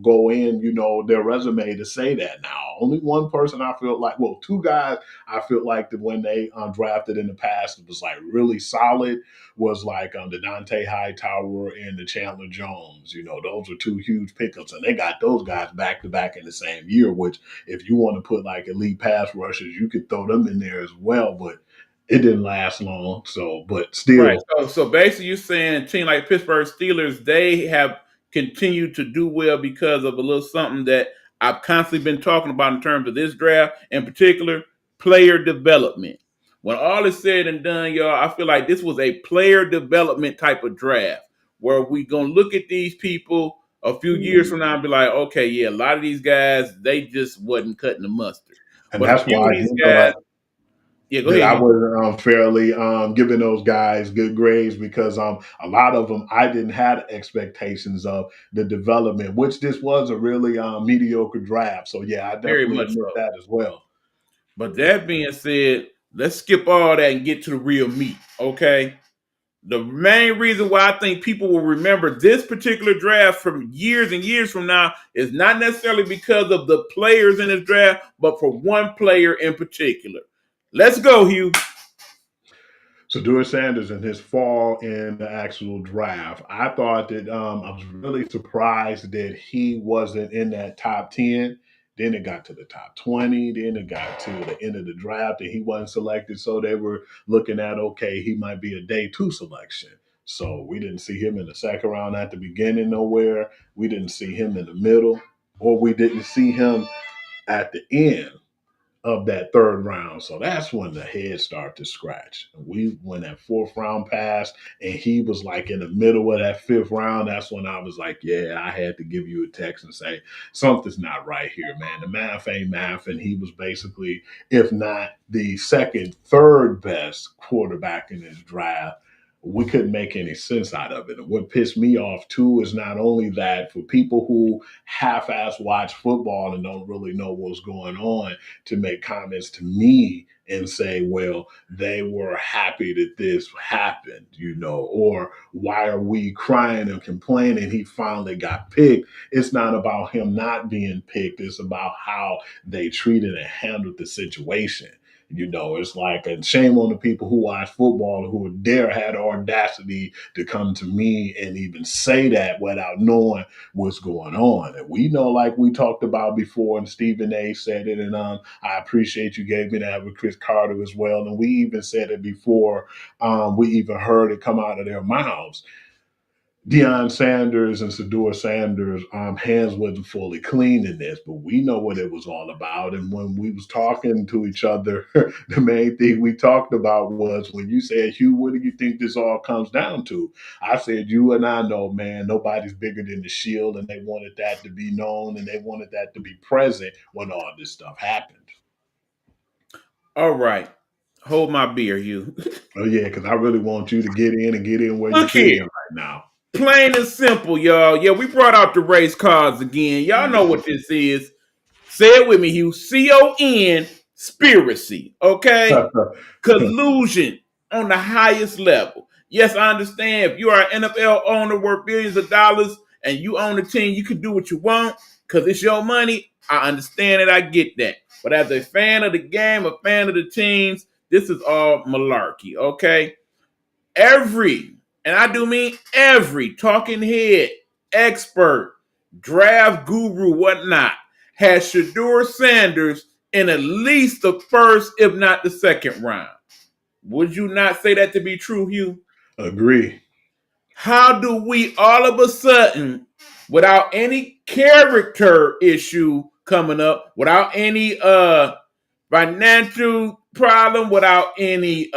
go in, their resume to say that. Now, only one person I feel like, well, 2 guys I feel like that when they drafted in the past it was like really solid was like the Dante Hightower and the Chandler Jones. Those are 2 huge pickups, and they got those guys back to back in the same year. Which, if you want to put like elite pass rushers, you could throw them in there as well. But It didn't last long. So, but Right. still, So basically, you're saying a team like Pittsburgh Steelers, they have continued to do well because of a little something that I've constantly been talking about in terms of this draft, in particular, player development. When all is said and done, y'all, I feel like this was a player development type of draft where we gonna look at these people a few years from now and be like, okay, yeah, a lot of these guys, they just wasn't cutting the mustard. and But a that's few of why these guys, yeah, go that ahead, I you. was fairly giving those guys good grades because a lot of them I didn't have expectations of the development, which this was a really mediocre draft. So yeah, I Very definitely much admit so. that as well. But that being said, let's skip all that and get to the real meat, okay? The main reason why I think people will remember this particular draft from years and years from now is not necessarily because of the players in this draft, but for one player in particular. Let's go, Hugh. So Dewey Sanders in his fall in the actual draft, I thought that I was really surprised that he wasn't in that top 10. Then it got to the top 20. Then it got to the end of the draft and he wasn't selected. So they were looking at, okay, he might be a day two selection. So we didn't see him in the second round at the beginning nowhere. We didn't see him in the middle, or we didn't see him at the end of that third round. So that's when the head started to scratch. When that fourth round passed and he was like in the middle of that fifth round, that's when I was like, yeah, I had to give you a text and say, something's not right here, man. The math ain't math. And he was basically, if not the second, third best quarterback in this draft. We couldn't make any sense out of it. And what pissed me off too is not only that for people who half-ass watch football and don't really know what's going on, to make comments to me and say, well, they were happy that this happened, or why are we crying and complaining he finally got picked? It's not about him not being picked, it's about how they treated and handled the situation. It's like, and shame on the people who watch football who dare had the audacity to come to me and even say that without knowing what's going on. And we know, like we talked about before, and Stephen A said it, and I appreciate you gave me that with Chris Carter as well. And we even said it before we even heard it come out of their mouths. Deion Sanders and Shedeur Sanders' hands wasn't fully clean in this, but we know what it was all about. And when we was talking to each other, the main thing we talked about was when you said, Hugh, what do you think this all comes down to? I said, you and I know, man, nobody's bigger than the Shield, and they wanted that to be known and they wanted that to be present when all this stuff happened. All right. Hold my beer, Hugh. Oh, yeah, because I really want you to get in and get in where you Look fit in here. right now. Plain and simple, y'all. Yeah, we brought out the race cards again. Y'all know what this is. Say it with me, Hugh. Conspiracy. Okay? Collusion on the highest level. Yes, I understand. If you are an NFL owner worth billions of dollars and you own a team, you can do what you want because it's your money. I understand it. I get that. But as a fan of the game, a fan of the teams, this is all malarkey. Okay? And I do mean every talking head, expert, draft guru, whatnot, has Shedeur Sanders in at least the first, if not the second round. Would you not say that to be true, Hugh? Agree. How do we all of a sudden, without any character issue coming up, without any financial problem, without any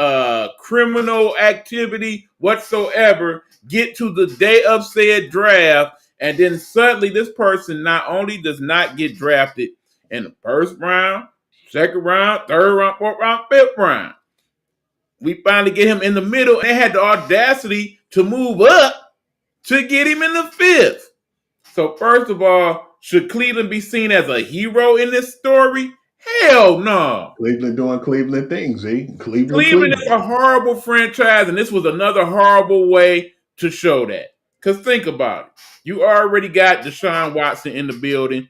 criminal activity whatsoever, get to the day of said draft, and then suddenly this person not only does not get drafted in the first round, second round, third round, fourth round, fifth round. We finally get him in the middle and had the audacity to move up to get him in the fifth. So first of all, should Cleveland be seen as a hero in this story? Hell no. Cleveland doing Cleveland things, Cleveland is a horrible franchise, and this was another horrible way to show that. Because think about it. You already got Deshaun Watson in the building,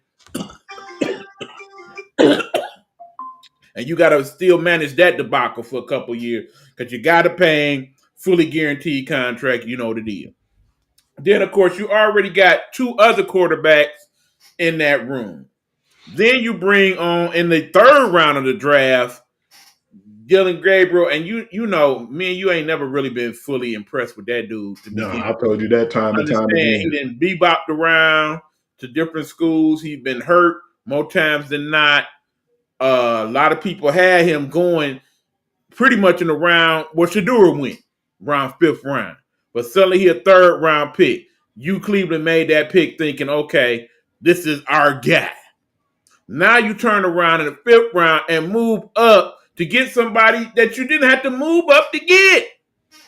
and you got to still manage that debacle for a couple years because you got to pay him fully guaranteed contract. You know the deal. Then, of course, you already got two other quarterbacks in that room. Then you bring on, in the third round of the draft, Dylan Gabriel, and you know, me and you ain't never really been fully impressed with that dude to No, begin. I told you that time and time Understand he again. didn't bebopped around to different schools. He's been hurt more times than not. A lot of people had him going pretty much in the round where Shadura went, round 5th round. But suddenly he a 3rd round pick. You Cleveland made that pick thinking, okay, this is our guy. Now you turn around in the 5th round and move up to get somebody that you didn't have to move up to get.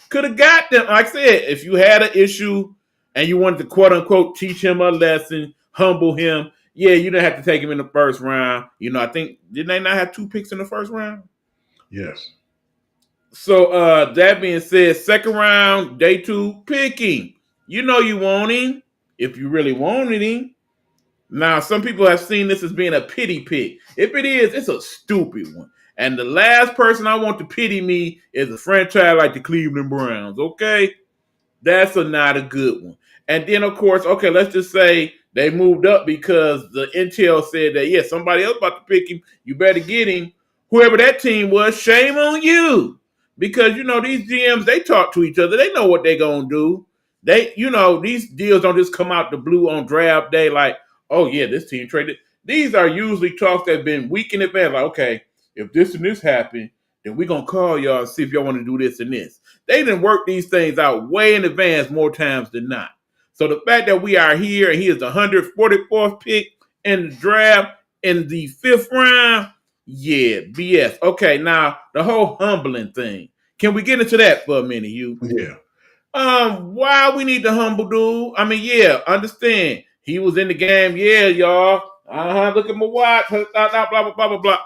Could have got them. Like I said, if you had an issue and you wanted to quote unquote teach him a lesson, humble him, yeah, you didn't have to take him in the 1st round. You know, I think didn't they not have 2 picks in the 1st round? Yes. So that being said, 2nd round, day 2 picking. You know you want him if you really wanted him. Now, some people have seen this as being a pity pick. If it is, it's a stupid one. And the last person I want to pity me is a franchise like the Cleveland Browns, okay? That's not a good one. And then, of course, okay, let's just say they moved up because the intel said that, yeah, somebody else about to pick him. You better get him. Whoever that team was, shame on you. Because, you know, these GMs, they talk to each other. They know what they're going to do. They, you know, these deals don't just come out the blue on draft day like, oh, yeah, this team traded. These are usually talks that have been week in advance. Like, okay, if this and this happen, then we're going to call y'all and see if y'all want to do this and this. They didn't work these things out way in advance more times than not. So the fact that we are here and he is the 144th pick in the draft in the 5th round, yeah, BS. Okay, now the whole humbling thing. Can we get into that for a minute, you? Yeah. Why we need the humble dude? I mean, yeah, understand. He was in the game, yeah, y'all. Look at my watch. Blah, blah, blah, blah, blah, blah.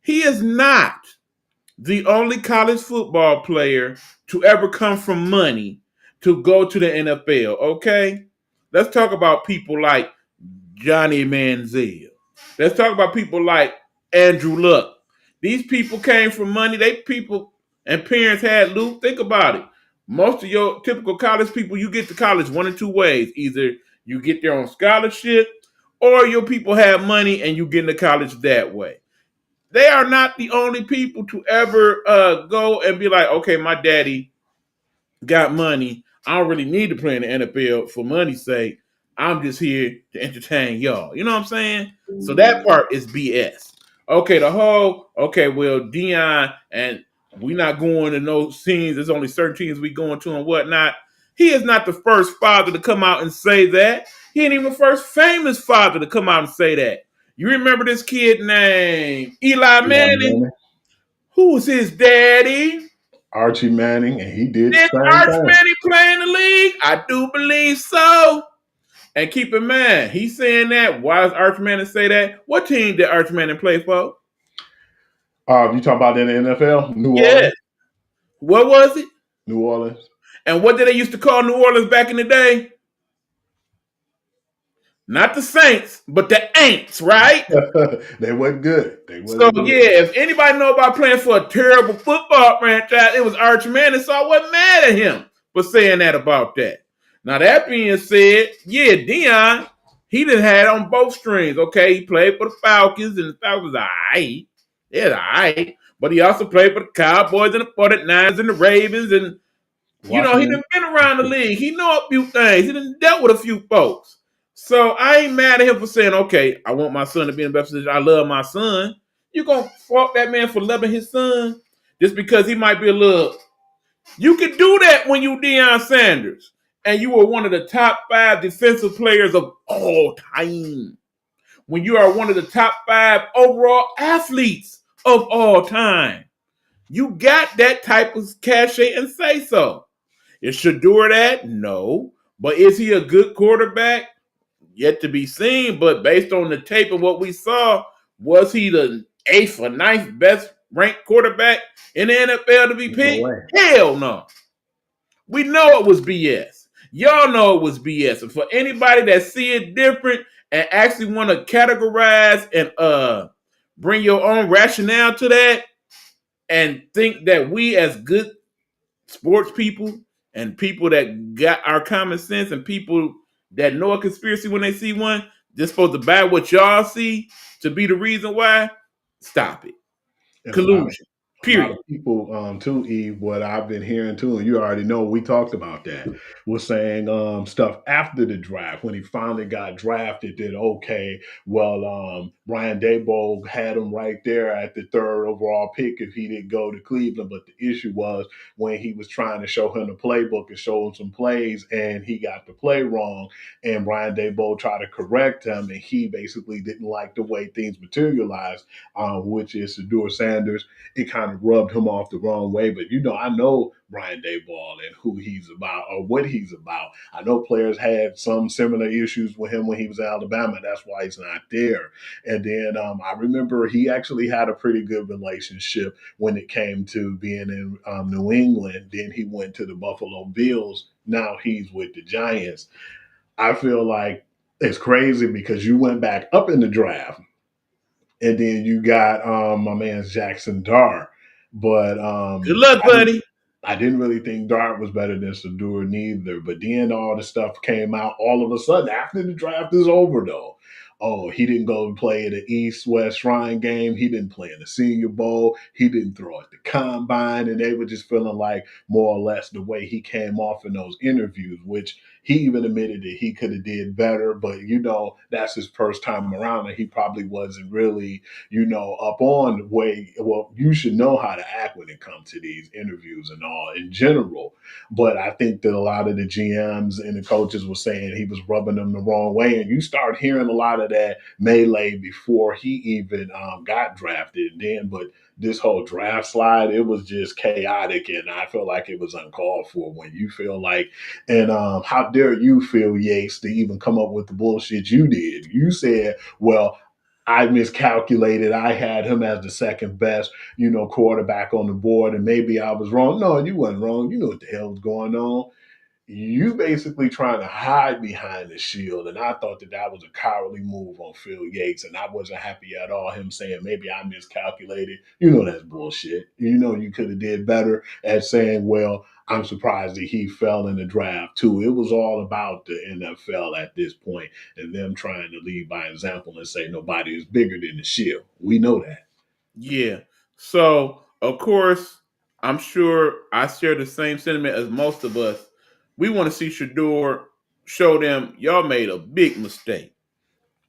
He is not the only college football player to ever come from money to go to the NFL, okay? Let's talk about people like Johnny Manziel. Let's talk about people like Andrew Luck. These people came from money. They people and parents had loot. Think about it. Most of your typical college people, you get to college one of 2 ways. Either you get there on scholarship or your people have money and you get into college that way. They are not the only people to ever go and be like, okay, my daddy got money. I don't really need to play in the NFL for money's sake. I'm just here to entertain y'all. You know what I'm saying? So that part is BS. Okay, well, Deion, and we not going to no scenes. There's only certain teams we going to and whatnot. He is not the first father to come out and say that. He ain't even the first famous father to come out and say that. You remember this kid named Eli Manning? Who was his daddy? Archie Manning, and he did Did the same Arch thing. Manning play in the league? I do believe so. And keep in mind, he's saying that. Why does Arch Manning say that? What team did Arch Manning play for? You talking about in the NFL? New Yeah. Orleans? What was it? New Orleans. And what did they used to call New Orleans back in the day? Not the Saints, but the Aints, right? They wasn't good. So, yeah, if anybody know about playing for a terrible football franchise, it was Arch Manning, so I wasn't mad at him for saying that about that. Now, that being said, yeah, Deion, he done had on both strings, okay? He played for the Falcons, and the Falcons are all right. They're all right. But he also played for the Cowboys and the 49ers and the Ravens, and, you know, he done been around the league. He know a few things. He done dealt with a few folks. So I ain't mad at him for saying, okay, I want my son to be in the best position. I love my son. You gonna fault that man for loving his son just because he might be a little. You can do that when you Deion Sanders and you were one of the top 5 defensive players of all time. When you are one of the top 5 overall athletes of all time, you got that type of cachet and say so. Is Shador that? No. But is he a good quarterback? Yet to be seen, but based on the tape and what we saw, was he the 8th or 9th best ranked quarterback in the NFL to be picked? No way. Hell no. We know it was BS. Y'all know it was BS. And for anybody that see it different and actually want to categorize and bring your own rationale to that and think that we as good sports people and people that got our common sense and people that know a conspiracy when they see one, they're supposed to buy what y'all see to be the reason why. Stop it. And Collusion. A lot Period. of people, too, Eve, what I've been hearing too, and you already know, we talked about that, was saying stuff after the draft when he finally got drafted. That okay, well, Brian Daboll had him right there at the third overall pick if he didn't go to Cleveland. But the issue was when he was trying to show him the playbook and show him some plays, and he got the play wrong, and Brian Daboll tried to correct him, and he basically didn't like the way things materialized, which is Shedeur Sanders. It kind of rubbed him off the wrong way. But I know Brian Dayball and who he's about or what he's about. I know players had some similar issues with him when he was at Alabama. That's why he's not there. And then I remember he actually had a pretty good relationship when it came to being in New England. Then he went to the Buffalo Bills. Now he's with the Giants. I feel like it's crazy because you went back up in the draft and then you got my man's Jackson Dart. But Good luck, buddy. I didn't really think Dart was better than Sador neither. But then all the stuff came out all of a sudden after the draft is over, though. Oh, he didn't go and play in the East West Shrine game. He didn't play in the Senior Bowl. He didn't throw at the combine. And they were just feeling like more or less the way he came off in those interviews, which he even admitted that he could have did better. But, that's his first time around. And he probably wasn't really, up on the way. Well, you should know how to act when it comes to these interviews and all in general. But I think that a lot of the GMs and the coaches were saying he was rubbing them the wrong way. And you start hearing a lot of that melee before he even got drafted. But this whole draft slide, it was just chaotic. And I feel like it was uncalled for when you feel like, and how dare you feel, Yates, to even come up with the bullshit you did. You said, well, I miscalculated. I had him as the second best, quarterback on the board, and maybe I was wrong. No, you wasn't wrong. You know what the hell was going on. You basically trying to hide behind the shield, and I thought that that was a cowardly move on Phil Yates, and I wasn't happy at all. Him saying maybe I miscalculated. That's bullshit. You could have did better at saying, well, I'm surprised that he fell in the draft too. It was all about the NFL at this point, and them trying to lead by example and say nobody is bigger than the shield. We know that. Yeah. So, of course, I'm sure I share the same sentiment as most of us. We want to see Shedeur show them y'all made a big mistake.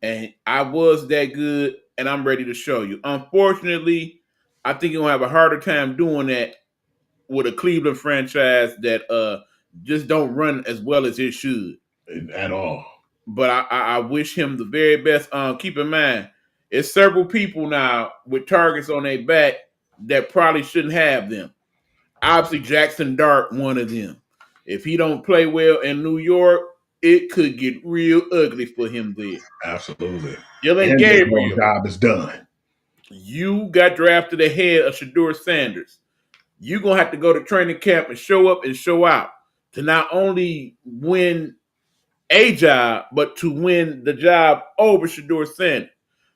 And I was that good, and I'm ready to show you. Unfortunately, I think you're going to have a harder time doing that with a Cleveland franchise that just don't run as well as it should. At all. But I wish him the very best. Keep in mind, it's several people now with targets on their back that probably shouldn't have them. Obviously, Jackson Dart, one of them. If he don't play well in New York, it could get real ugly for him there. Absolutely. Dylan And the Gabriel, job is done. you got drafted ahead of Shedeur Sanders. You're going to have to go to training camp and show up and show out to not only win a job, but to win the job over Shedeur Sanders.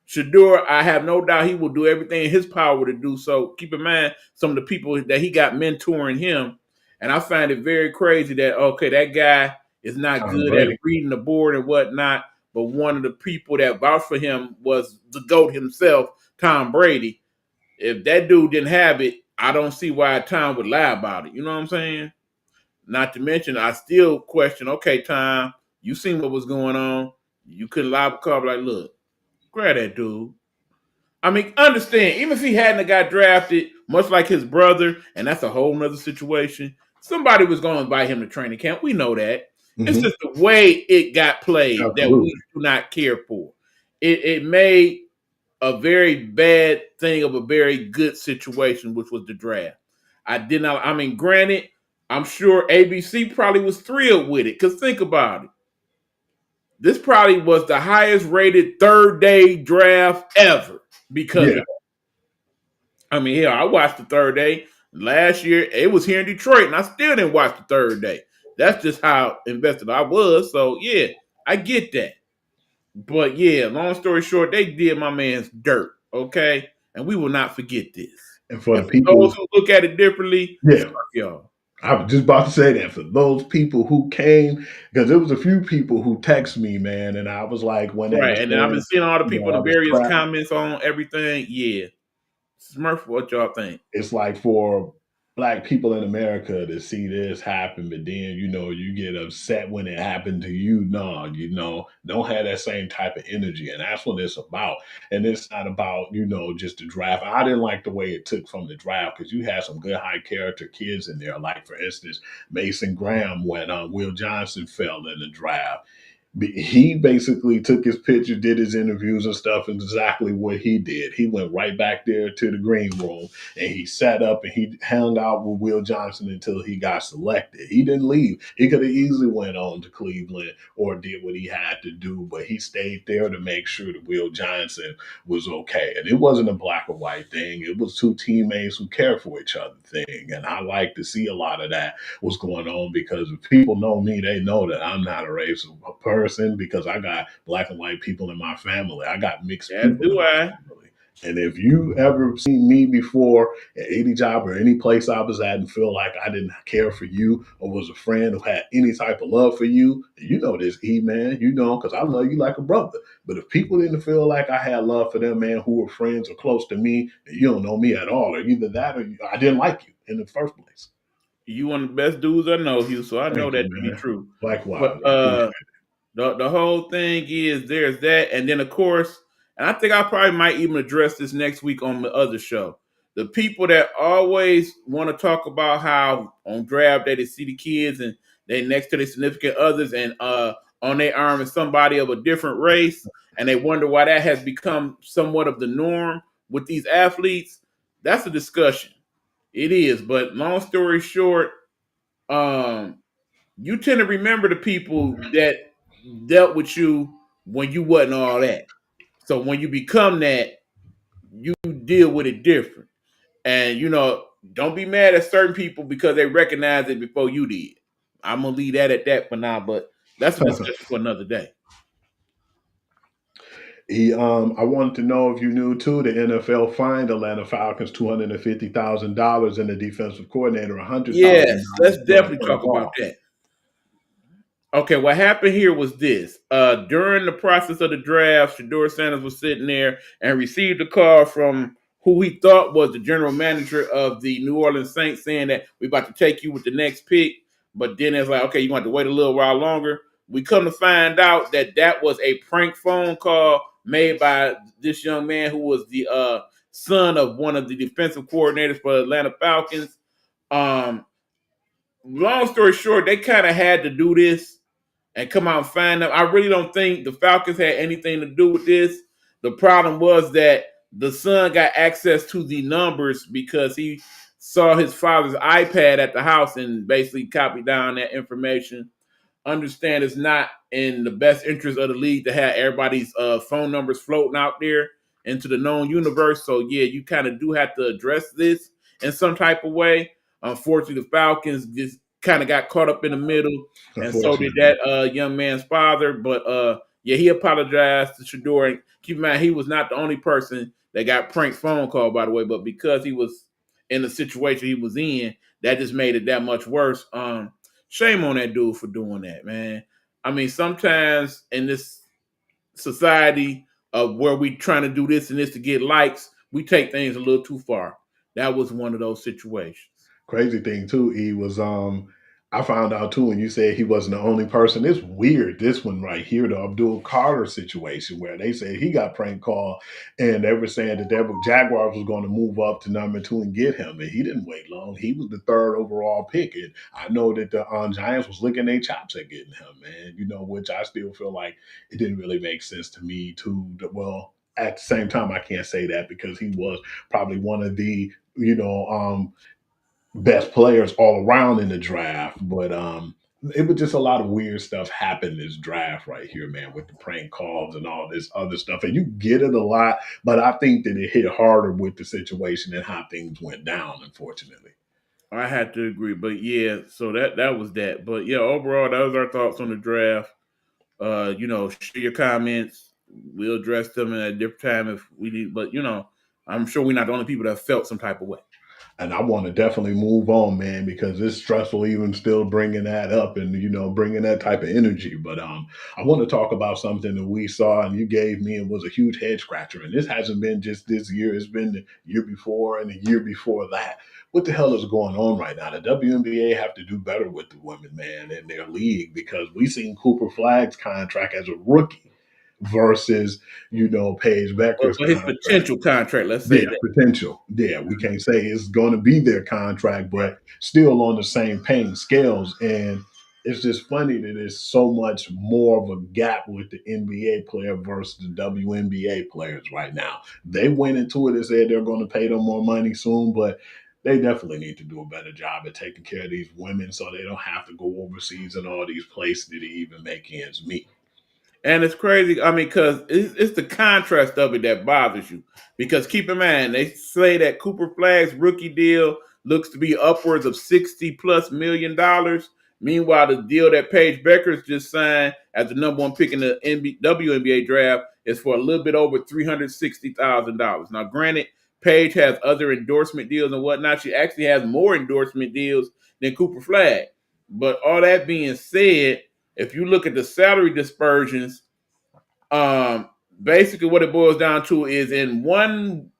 Shedeur, I have no doubt he will do everything in his power to do so. Keep in mind some of the people that he got mentoring him. And I find it very crazy that, okay, that guy is not Tom good Brady. at reading the board and whatnot. But one of the people that vouched for him was the GOAT himself, Tom Brady. If that dude didn't have it, I don't see why Tom would lie about it. You know what I'm saying? Not to mention, I still question, okay, Tom, you seen what was going on. You couldn't lie because like, look, grab that dude. I mean, understand, even if he hadn't got drafted, much like his brother, and that's a whole nother situation, somebody was going to invite him to training camp. We know that. It's just the way it got played that Absolutely. we do not care for. It made a very bad thing of a very good situation, which was the draft. I did not, I mean, granted, I'm sure ABC probably was thrilled with it because think about it. This probably was the highest rated third day draft ever because Yeah. of, I mean, I watched the third day last year. It was here in Detroit, and I still didn't watch the third day. That's just how invested I was. So, yeah, I get that. But, yeah, long story short, they did my man's dirt, okay? And we will not forget this. And for And the for people, those who look at it differently, yeah, fuck y'all. I was just about to say that for those people who came, because there was a few people who text me, man, and I was like, when they were Right. And then I've been saying, seeing all the people I in the was various trapped. comments on everything. Yeah. Smurf, what y'all think? It's like for black people in America to see this happen, but then you get upset when it happened to you. No, don't have that same type of energy, and that's what it's about. And it's not about just the draft. I didn't like the way it took from the draft because you had some good high character kids in there, like for instance Mason Graham when Will Johnson fell in the draft. He basically took his picture, did his interviews and stuff, and exactly what he did. He went right back there to the green room and he sat up and he hung out with Will Johnson until he got selected. He didn't leave. He could have easily went on to Cleveland or did what he had to do, but he stayed there to make sure that Will Johnson was okay. And it wasn't a black or white thing. It was two teammates who care for each other thing. And I like to see a lot of that was going on because if people know me, they know that I'm not a racist person because I got black and white people in my family. I got mixed As people in do my I. family. And if you ever seen me before at any job or any place I was at and feel like I didn't care for you or was a friend who had any type of love for you, you know this, E man, because I love you like a brother. But if people didn't feel like I had love for them, man, who were friends or close to me, you don't know me at all, or either that or I didn't like you in the first place. You one of the best dudes I know, Hugh. So I know Thank that you, to be man. true. Likewise, But I appreciate the whole thing is there's that, and then of course, and I think I probably might even address this next week on the other show. The people that always want to talk about how on draft day they see the kids and they next to their significant others and on their arm is somebody of a different race, and they wonder why that has become somewhat of the norm with these athletes. That's a discussion. It is, but long story short, um, you tend to remember the people that dealt with you when you wasn't all that. So when you become that, you deal with it different. And don't be mad at certain people because they recognize it before you did. I'm gonna leave that at that for now, but that's a it. discussion for another day. I wanted to know if you knew too. The NFL fined Atlanta Falcons $250,000 and the defensive coordinator Yes, let's $100,000 for a definitely phone talk about call. that. Okay, what happened here was this. During the process of the draft, Shador Sanders was sitting there and received a call from who he thought was the general manager of the New Orleans Saints saying that we're about to take you with the next pick. But then it's like, okay, you're going to have to wait a little while longer. We come to find out that that was a prank phone call made by this young man who was the son of one of the defensive coordinators for the Atlanta Falcons. Um, Long story short, they kind of had to do this and come out and find them. I really don't think the Falcons had anything to do with this. The problem was that the son got access to the numbers because he saw his father's iPad at the house and basically copied down that information. Understand it's not in the best interest of the league to have everybody's phone numbers floating out there into the known universe. So yeah, you kind of do have to address this in some type of way. Unfortunately, the Falcons just kind of got caught up in the middle, and so did Unfortunately, that young man's father. But yeah, he apologized to Shador. And keep in mind, he was not the only person that got pranked phone call, by the way. But because he was in the situation he was in, that just made it that much worse. Shame on that dude for doing that, man. I mean, sometimes in this society of where we trying to do this and this to get likes, we take things a little too far. That was one of those situations. crazy thing too, E was I found out too when you said he wasn't the only person. It's weird, this one right here, the Abdul Carter situation, where they said he got prank called and they were saying that the Jaguars was going to move up to number two and get him. And he didn't wait long. He was the third overall pick. And I know that the Giants was licking their chops at getting him, man, which I still feel like it didn't really make sense to me too. Well, at the same time, I can't say that because he was probably one of the, best players all around in the draft. But it was just a lot of weird stuff happened this draft right here, man, with the prank calls and all this other stuff. And you get it a lot, but I think that it hit harder with the situation and how things went down, unfortunately. I had to agree, but yeah, so that was that. But yeah, overall, that was our thoughts on the draft. Share your comments. We'll address them at a different time if we need. But I'm sure we're not the only people that felt some type of way. And I want to definitely move on, man, because it's stressful even still bringing that up and bringing that type of energy. But I want to talk about something that we saw and you gave me and was a huge head scratcher. And this hasn't been just this year; it's been the year before and the year before that. What the hell is going on right now? The WNBA have to do better with the women, man, in their league because we seen Cooper Flag's contract as a rookie versus Paige Becker's Well, his contract. potential contract, let's say Yeah, that. potential. Yeah, we can't say it's going to be their contract, but still on the same paying scales. And it's just funny that there's so much more of a gap with the NBA player versus the WNBA players right now. They went into it and said they're going to pay them more money soon, but they definitely need to do a better job at taking care of these women so they don't have to go overseas and all these places to even make ends meet. And it's crazy. I mean, because it's the contrast of it that bothers you. Because keep in mind, they say that Cooper Flag's rookie deal looks to be upwards of $60+ million. Meanwhile, the deal that Paige Beckers just signed as the number one pick in the WNBA draft is for a little bit over $360,000. Now, granted, Paige has other endorsement deals and whatnot. She actually has more endorsement deals than Cooper Flag. But all that being said, if you look at the salary dispersions, basically what it boils down to is in 1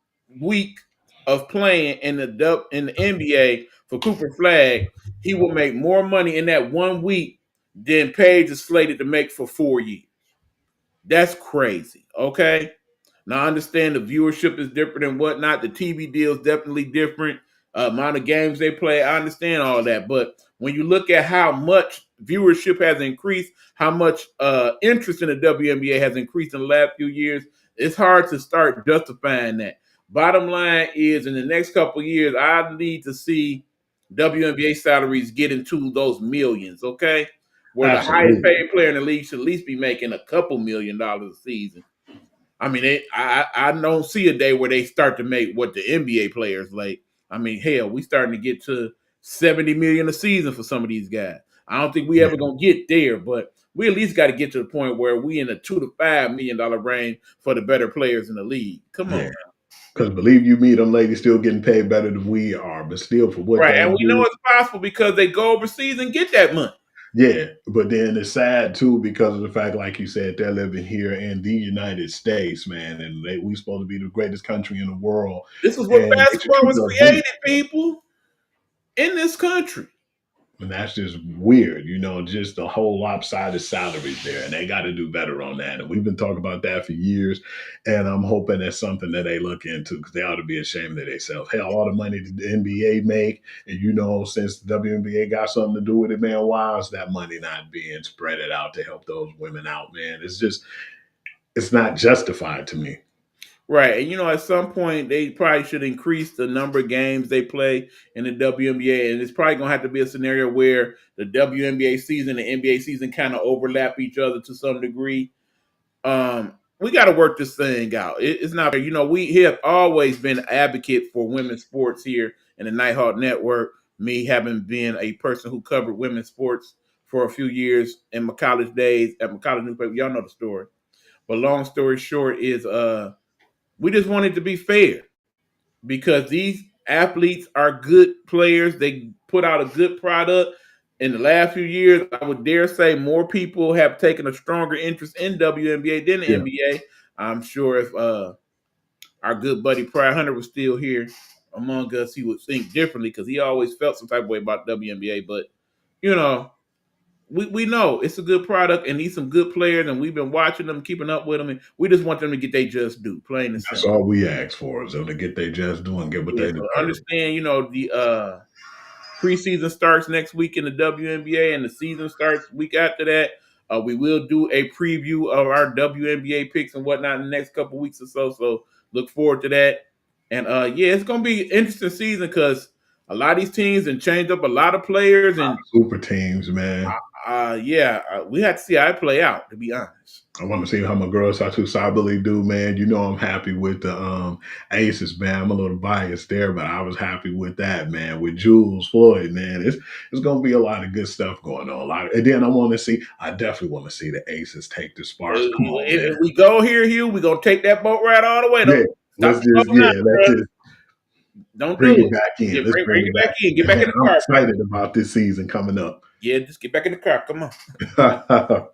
week of playing in the NBA for Cooper Flag, he will make more money in that 1 week than Paige is slated to make for 4 years. That's crazy. Okay. Now I understand the viewership is different and whatnot. The TV deal is definitely different. Amount of games they play, I understand all that. But when you look at how much viewership has increased, how much interest in the WNBA has increased in the last few years, it's hard to start justifying that. Bottom line is, in the next couple of years, I need to see WNBA salaries get into those millions. Okay, where the highest Absolutely. paid player in the league should at least be making a couple $1 million a season. I mean, I don't see a day where they start to make what the NBA players like. I mean, hell, we starting to get to 70 million a season for some of these guys. I don't think we Yeah. ever gonna get there, but we at least got to get to the point where we in a $2 to $5 million range for the better players in the league. Come Yeah. on, Because believe you me, them ladies still getting paid better than we are, but still for what right? they And we know do. it's possible because they go overseas and get that money. Yeah. But then it's sad too because of the fact, like you said, they're living here in the United States, man, and we supposed to be the greatest country in the world, This is what and they should basketball treat was us created, decent. people, in this country. And that's just weird, just the whole lopsided salaries there. And they got to do better on that. And we've been talking about that for years. And I'm hoping that's something that they look into because they ought to be ashamed of themselves. Hell, all the money that the NBA make, and since the WNBA got something to do with it, man, why is that money not being spread it out to help those women out, man? It's not justified to me. Right. And at some point they probably should increase the number of games they play in the WNBA. And it's probably gonna have to be a scenario where the WNBA season and the NBA season kind of overlap each other to some degree. We got to work this thing out. It's not, we have always been an advocate for women's sports here in the Nighthawk Network. Me having been a person who covered women's sports for a few years in my college days at my college newspaper. Y'all know the story. But long story short is we just want it to be fair because these athletes are good players. They put out a good product. In the last few years, I would dare say more people have taken a stronger interest in WNBA than the Yeah. NBA. I'm sure if our good buddy Pryor Hunter was still here among us, he would think differently because he always felt some type of way about WNBA. But you know, we know it's a good product and these some good players, and we've been watching them, keeping up with them, and we just want them to get their just due, plain and That's simple. all we ask for is them to get their just due and get what Yeah, they so deserve. understand, the preseason starts next week in the WNBA, and the season starts week after that. We will do a preview of our WNBA picks and whatnot in the next couple weeks or so. So look forward to that. And yeah, it's gonna be an interesting season because a lot of these teams and changed up a lot of players, and Super teams, man. yeah, we have to see how it play out. To be honest. I want to see how my girl Satu Sabali do, man. I'm happy with the Aces, man. I'm a little biased there, but I was happy with that, man. With Jules Floyd, man. It's gonna be a lot of good stuff going on. And then I definitely want to see the Aces take the Sparks. Come on, man. If we go here, Hugh, we're gonna take that boat ride all the way. Yeah, Don't stop the boat now, that's brother. just Don't Bring do it it. back in. Yeah, Let's bring bring it it back back in. Get back in. in the I'm car, bro. excited about this season coming up. Yeah, just get back in the car. Come on.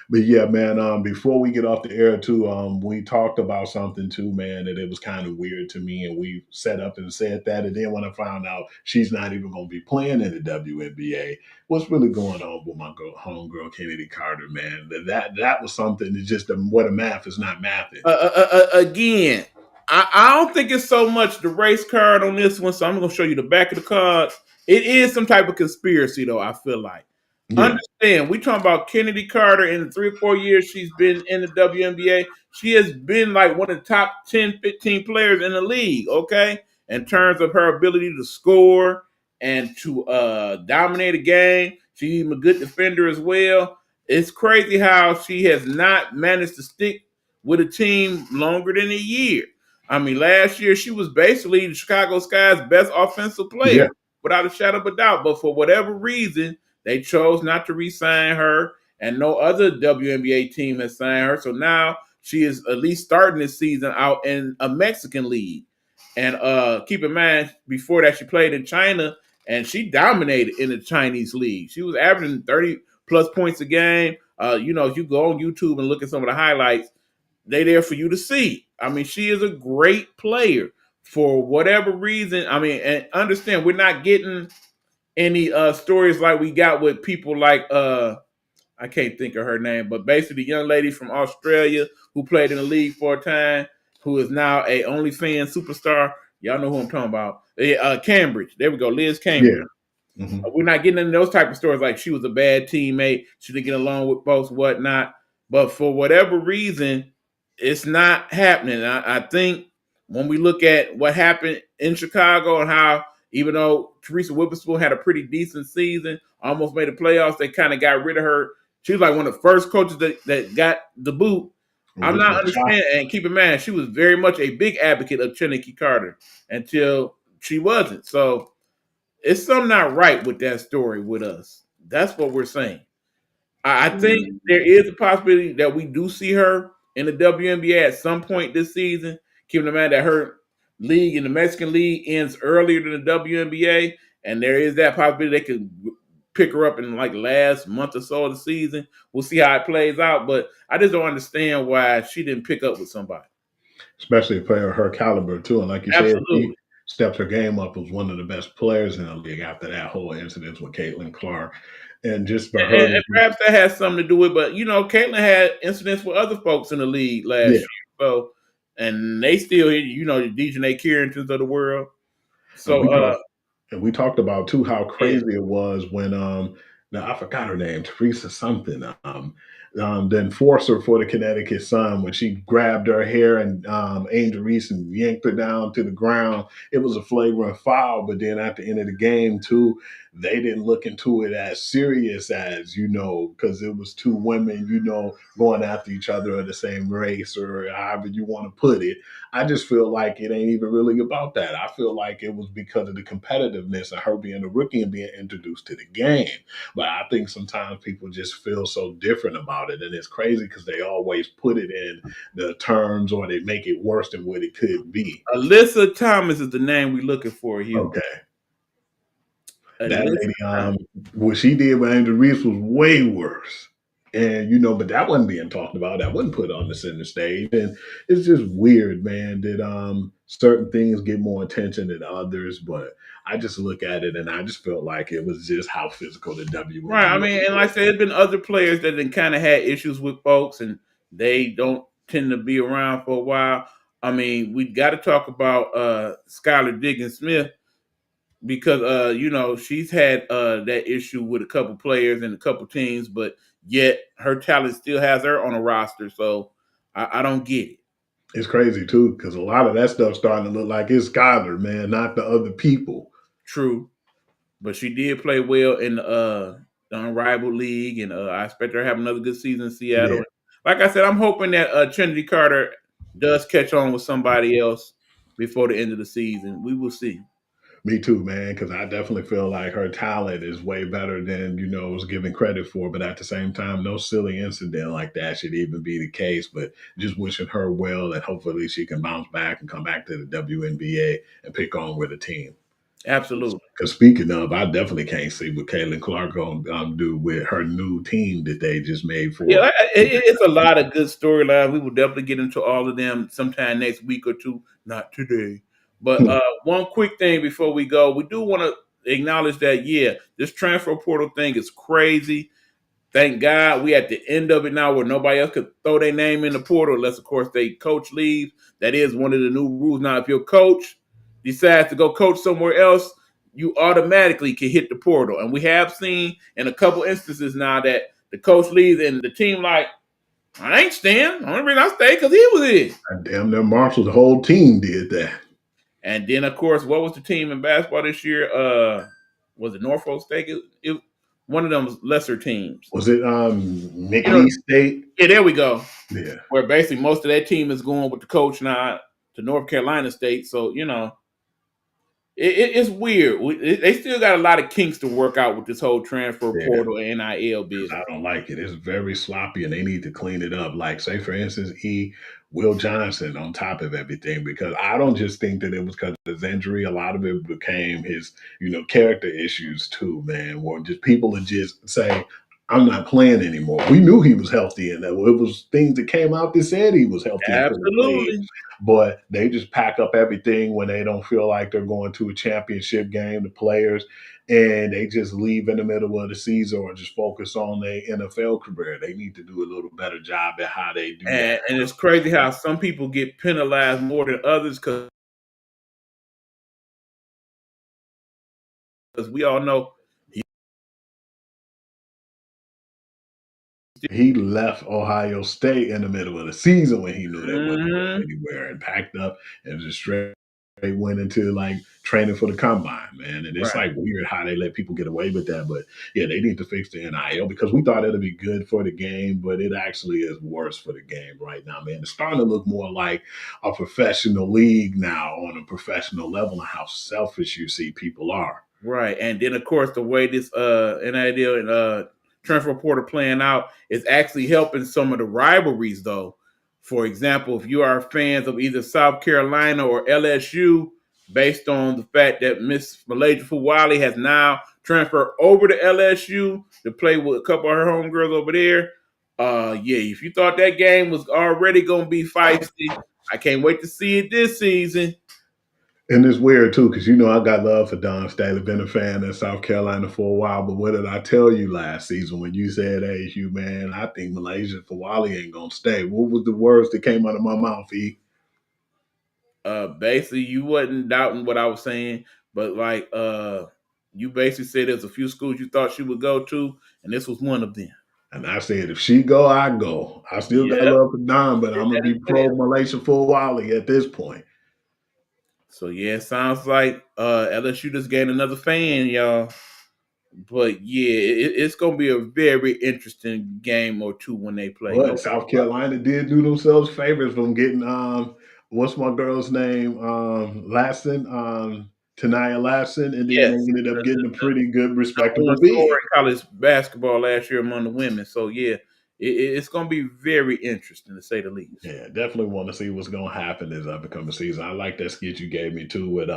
But yeah, man, before we get off the air too, we talked about something too, man, that it was kind of weird to me. And we set up and said that. And then when I found out she's not even going to be playing in the WNBA, what's really going on with my homegirl, Kennedy Carter, man? That was something that just what a math is not mathing. Again, I don't think it's so much the race card on this one. So I'm going to show you the back of the cards. It is some type of conspiracy, though, I feel like. Yeah. Understand, we talking about Kennedy Carter in the 3 or 4 years she's been in the WNBA. She has been like one of the top 10, 15 players in the league, okay? In terms of her ability to score and to dominate a game. She's even a good defender as well. It's crazy how she has not managed to stick with a team longer than a year. I mean, last year she was basically the Chicago Sky's best offensive player, Yeah. without a shadow of a doubt. But for whatever reason, they chose not to re-sign her, and no other WNBA team has signed her. So now she is at least starting this season out in a Mexican league. And keep in mind, before that, she played in China, and she dominated in the Chinese league. She was averaging 30 plus points a game. If you go on YouTube and look at some of the highlights, they there for you to see. I mean, she is a great player. For whatever reason, I mean, and understand we're not getting any stories like we got with people like I can't think of her name, but basically the young lady from Australia who played in the league for a time, who is now a OnlyFans superstar. Y'all know who I'm talking about. Cambridge. There we go, Liz Cambridge. Yeah. Mm-hmm. We're not getting into those type of stories like she was a bad teammate, she didn't get along with folks, whatnot. But for whatever reason, it's not happening. I think when we look at what happened in Chicago and how, even though Teresa Witherspoon had a pretty decent season, almost made the playoffs, they kind of got rid of her. She was like one of the first coaches that got the boot. I'm Which not was understanding, and keep in mind, she was very much a big advocate of Chinnicky Carter until she wasn't. So it's something not right with that story with us. That's what we're saying. I think there is a possibility that we do see her in the WNBA at some point this season. Keeping in mind that her league in the Mexican League ends earlier than the WNBA, and there is that possibility they could pick her up in like last month or so of the season. We'll see how it plays out, but I just don't understand why she didn't pick up with somebody. especially a player of her caliber too. And like you said, he Absolutely. stepped her game up as one of the best players in the league after that whole incident with Caitlin Clark. And just for her And perhaps that has something to do with, but Caitlin had incidents with other folks in the league last yeah, year. So, and they still, the Dejanay Carringtons of the world. and So, we talked about too how yeah, crazy it was when now I forgot her name, Teresa something. The enforcer for the Connecticut Sun, when she grabbed her hair and Angel Reese and yanked her down to the ground, it was a flagrant foul. But then at the end of the game, too, they didn't look into it as serious as, because it was two women, going after each other of the same race or however you want to put it. I just feel like it ain't even really about that. I feel like it was because of the competitiveness of her being a rookie and being introduced to the game. But I think sometimes people just feel so different about it. And it's crazy because they always put it in the terms or they make it worse than what it could be. Alyssa Thomas is the name we're looking for, Hugh. Okay. That Alyssa lady, Thomas. what she did with Angel Reese was way worse. And but that wasn't being talked about. That wasn't put on the center stage. And it's just weird, man, that certain things get more attention than others. But I just look at it and I just felt like it was just how physical the Right. I WNBA mean, and like was. I said, there's been other players that then kind of had issues with folks, and they don't tend to be around for a while. I mean, we got to talk about Skylar Diggins Smith because she's had that issue with a couple players and a couple teams, but yet her talent still has her on a roster. So I don't get it. It's crazy too, because a lot of that stuff starting to look like it's Skyler, man, not the other people. True, but she did play well in the Unrivaled League, and I expect her to have another good season in Yeah. Seattle. Like I said, I'm hoping that Trinity Carter does catch on with somebody else before the end of the season. We will see. Me too, man, because I definitely feel like her talent is way better than, was given credit for. But at the same time, no silly incident like that should even be the case. But just wishing her well and hopefully she can bounce back and come back to the WNBA and pick on with a team. Absolutely. Because speaking of, I definitely can't see what Caitlin Clark going to do with her new team that they just made Yeah, for. it's a lot of good storylines. We will definitely get into all of them sometime next week or two. Not today. But one quick thing before we go, we do want to acknowledge that, yeah, this transfer portal thing is crazy. Thank God we at the end of it now where nobody else could throw their name in the portal unless, of course, they coach leaves. That is one of the new rules. Now, if your coach decides to go coach somewhere else, you automatically can hit the portal. And we have seen in a couple instances now that the coach leaves and the team like, I ain't staying. The only reason I stay because he was in. And damn near Marshall, the whole team did that. And then, of course, what was the team in basketball this year? Was it Norfolk State? One of them lesser teams. Was it McNeese State? Yeah, there we go. Yeah. Where basically most of that team is going with the coach now to North Carolina State. So, it's weird. They still got a lot of kinks to work out with this whole transfer portal and NIL business. I don't like it. It's very sloppy and they need to clean it up. Like, say, for instance, Will Johnson on top of everything, because I don't just think that it was because of his injury. A lot of it became his, character issues too, man, where just people would just say, I'm not playing anymore. We knew he was healthy, and it was things that came out that said he was healthy and could have played. Absolutely. But they just pack up everything when they don't feel like they're going to a championship game, the players, and they just leave in the middle of the season or just focus on their NFL career. They need to do a little better job at how they do that. And it's crazy how some people get penalized more than others because we all know He left Ohio State in the middle of the season when he knew they wasn't Mhm. going anywhere and packed up and just straight went into like training for the combine, man. And it's Right. like weird how they let people get away with that. But yeah, they need to fix the NIL because we thought it'd be good for the game, but it actually is worse for the game right now, man. It's starting to look more like a professional league now on a professional level and how selfish you see people are. Right. And then of course the way this NIL and transfer portal playing out is actually helping some of the rivalries though. For example, if you are fans of either South Carolina or LSU, based on the fact that Miss Malaysia Fuwali has now transferred over to LSU to play with a couple of her homegirls over there. Yeah, if you thought that game was already gonna be feisty, I can't wait to see it this season. And it's weird too, because I got love for Don Staley, been a fan of South Carolina for a while. But what did I tell you last season when you said, "Hey, Hugh, man, I think Malaysia Fawali ain't gonna stay"? What was the words that came out of my mouth, E? Basically you wasn't doubting what I was saying, but like you basically said there's a few schools you thought she would go to, and this was one of them. And I said, if she go, I go. I still got Yeah. love for Don, but I'm gonna be pro Malaysia Fawali at this point. So yeah, it sounds like LSU just gained another fan, y'all. But yeah, it's gonna be a very interesting game or two when they play. But South Carolina did do themselves favors from getting what's my girl's name? Lasson, Tanaya Lasson, and then Yes, they ended up getting a pretty good, number respectable one bid. scorer in college basketball last year among the women. So yeah, it's gonna be very interesting to say the least. Yeah, definitely want to see what's gonna happen this upcoming season. I like that skit you gave me too with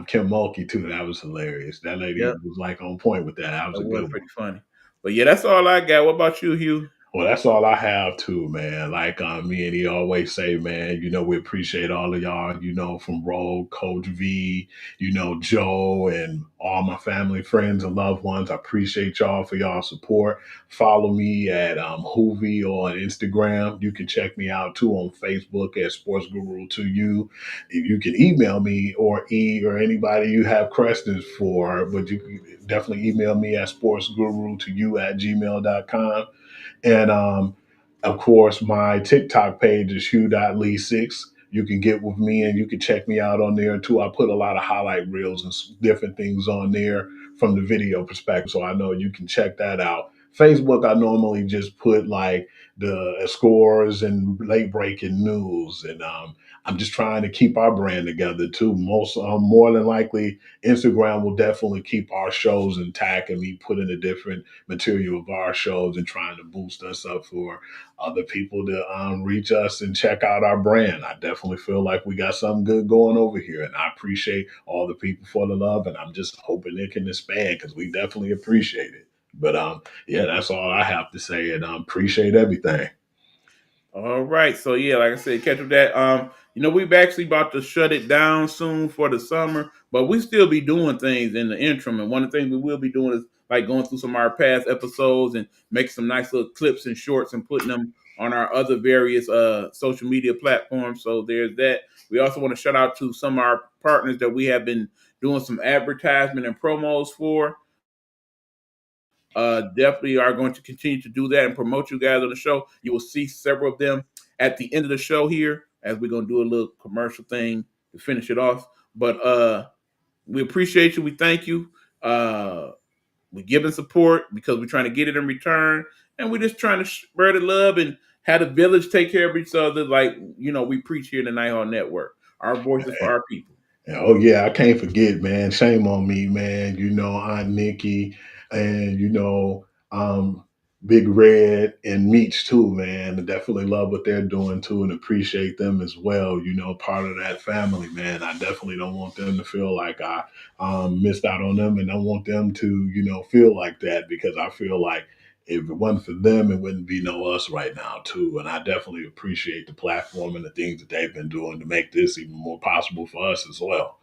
Kim Mulkey too. That was hilarious. That lady Yep, was like on point with that. That was that a was good one. pretty funny. But yeah, that's all I got. What about you, Hugh? Well, that's all I have too, man. Like me and he always say, man, we appreciate all of y'all, from Roll, Coach V, Joe, and all my family, friends, and loved ones. I appreciate y'all for y'all support. Follow me at Hoovy on Instagram. You can check me out too on Facebook at Sports Guru to you. You can email me or anybody you have questions for, but you can definitely email me at sportsguru to you at gmail.com. And of course, my TikTok page is Hugh.Lee6. You can get with me and you can check me out on there too. I put a lot of highlight reels and different things on there from the video perspective. So I know you can check that out. Facebook, I normally just put like the scores and late breaking news, and I'm just trying to keep our brand together too. Most more than likely, Instagram will definitely keep our shows intact and me putting the different material of our shows and trying to boost us up for other people to reach us and check out our brand. I definitely feel like we got something good going over here, and I appreciate all the people for the love, and I'm just hoping it can expand because we definitely appreciate it. But yeah, that's all I have to say, and appreciate everything. All right. So yeah, like I said, catch up that. We've actually about to shut it down soon for the summer, but we still be doing things in the interim. And one of the things we will be doing is like going through some of our past episodes and making some nice little clips and shorts and putting them on our other various social media platforms. So there's that. We also want to shout out to some of our partners that we have been doing some advertisement and promos for. Definitely are going to continue to do that and promote you guys on the show. You will see several of them at the end of the show here as we're going to do a little commercial thing to finish it off. But we appreciate you. We thank you. We're giving support because we're trying to get it in return. And we're just trying to spread the love and have the village take care of each other like, we preach here in the Night Hall Network. Our voices for our people. Oh yeah, I can't forget, man. Shame on me, man. Aunt Nikki and Big Red and Meech too, man. I definitely love what they're doing too and appreciate them as well. Part of that family, man. I definitely don't want them to feel like I missed out on them, and I want them to, feel like that, because I feel like if it wasn't for them, it wouldn't be no us right now too. And I definitely appreciate the platform and the things that they've been doing to make this even more possible for us as well.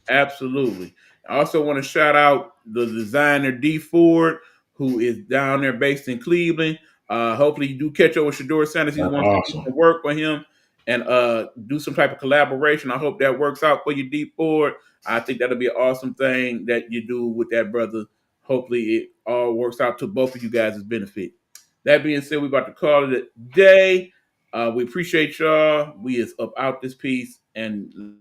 Absolutely. I also want to shout out the designer D Ford, who is down there based in Cleveland. Hopefully you do catch up with Shador Sanders. He wants to work with him and do some type of collaboration. I hope that works out for you, D Ford. I think that'll be an awesome thing that you do with that brother. Hopefully it all works out to both of you guys' benefit. That being said, we're about to call it a day. We appreciate y'all. We is up out this piece and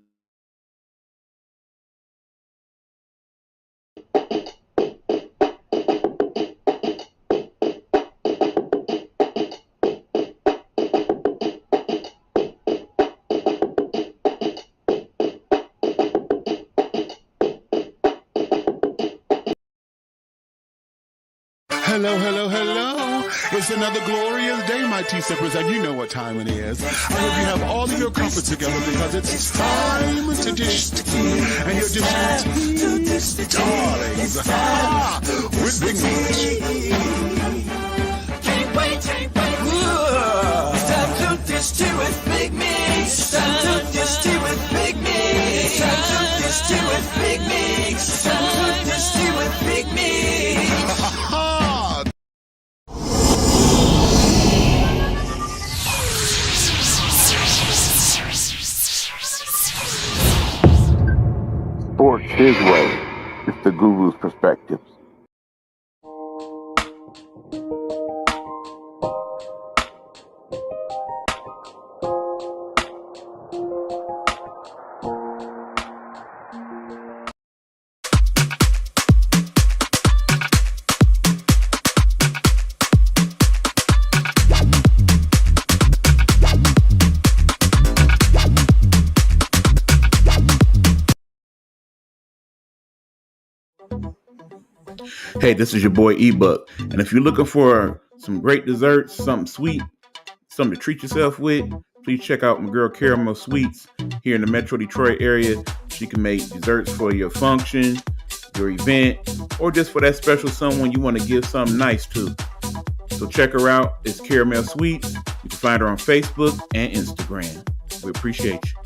Hello, hello, hello. It's another glorious day, my T-Sippers, and you know what time it is. I hope you have all of your comfort together because it's time to dish tea. And you're dishing tea, darlings, with Big Meech. Can't wait. It's time to dish tea with Big Meech. It's time to dish tea with Big Meech. It's time to dish tea with Big Meech. It's time to dish tea with Big Meech. Sports his way. It's the Guru's perspective. Hey, this is your boy eBuck, and if you're looking for some great desserts, something sweet, something to treat yourself with, please check out my girl Caramel Sweets here in the Metro Detroit area. She can make desserts for your function, your event, or just for that special someone you want to give something nice to. So check her out. It's Caramel Sweets. You can find her on Facebook and Instagram. We appreciate you.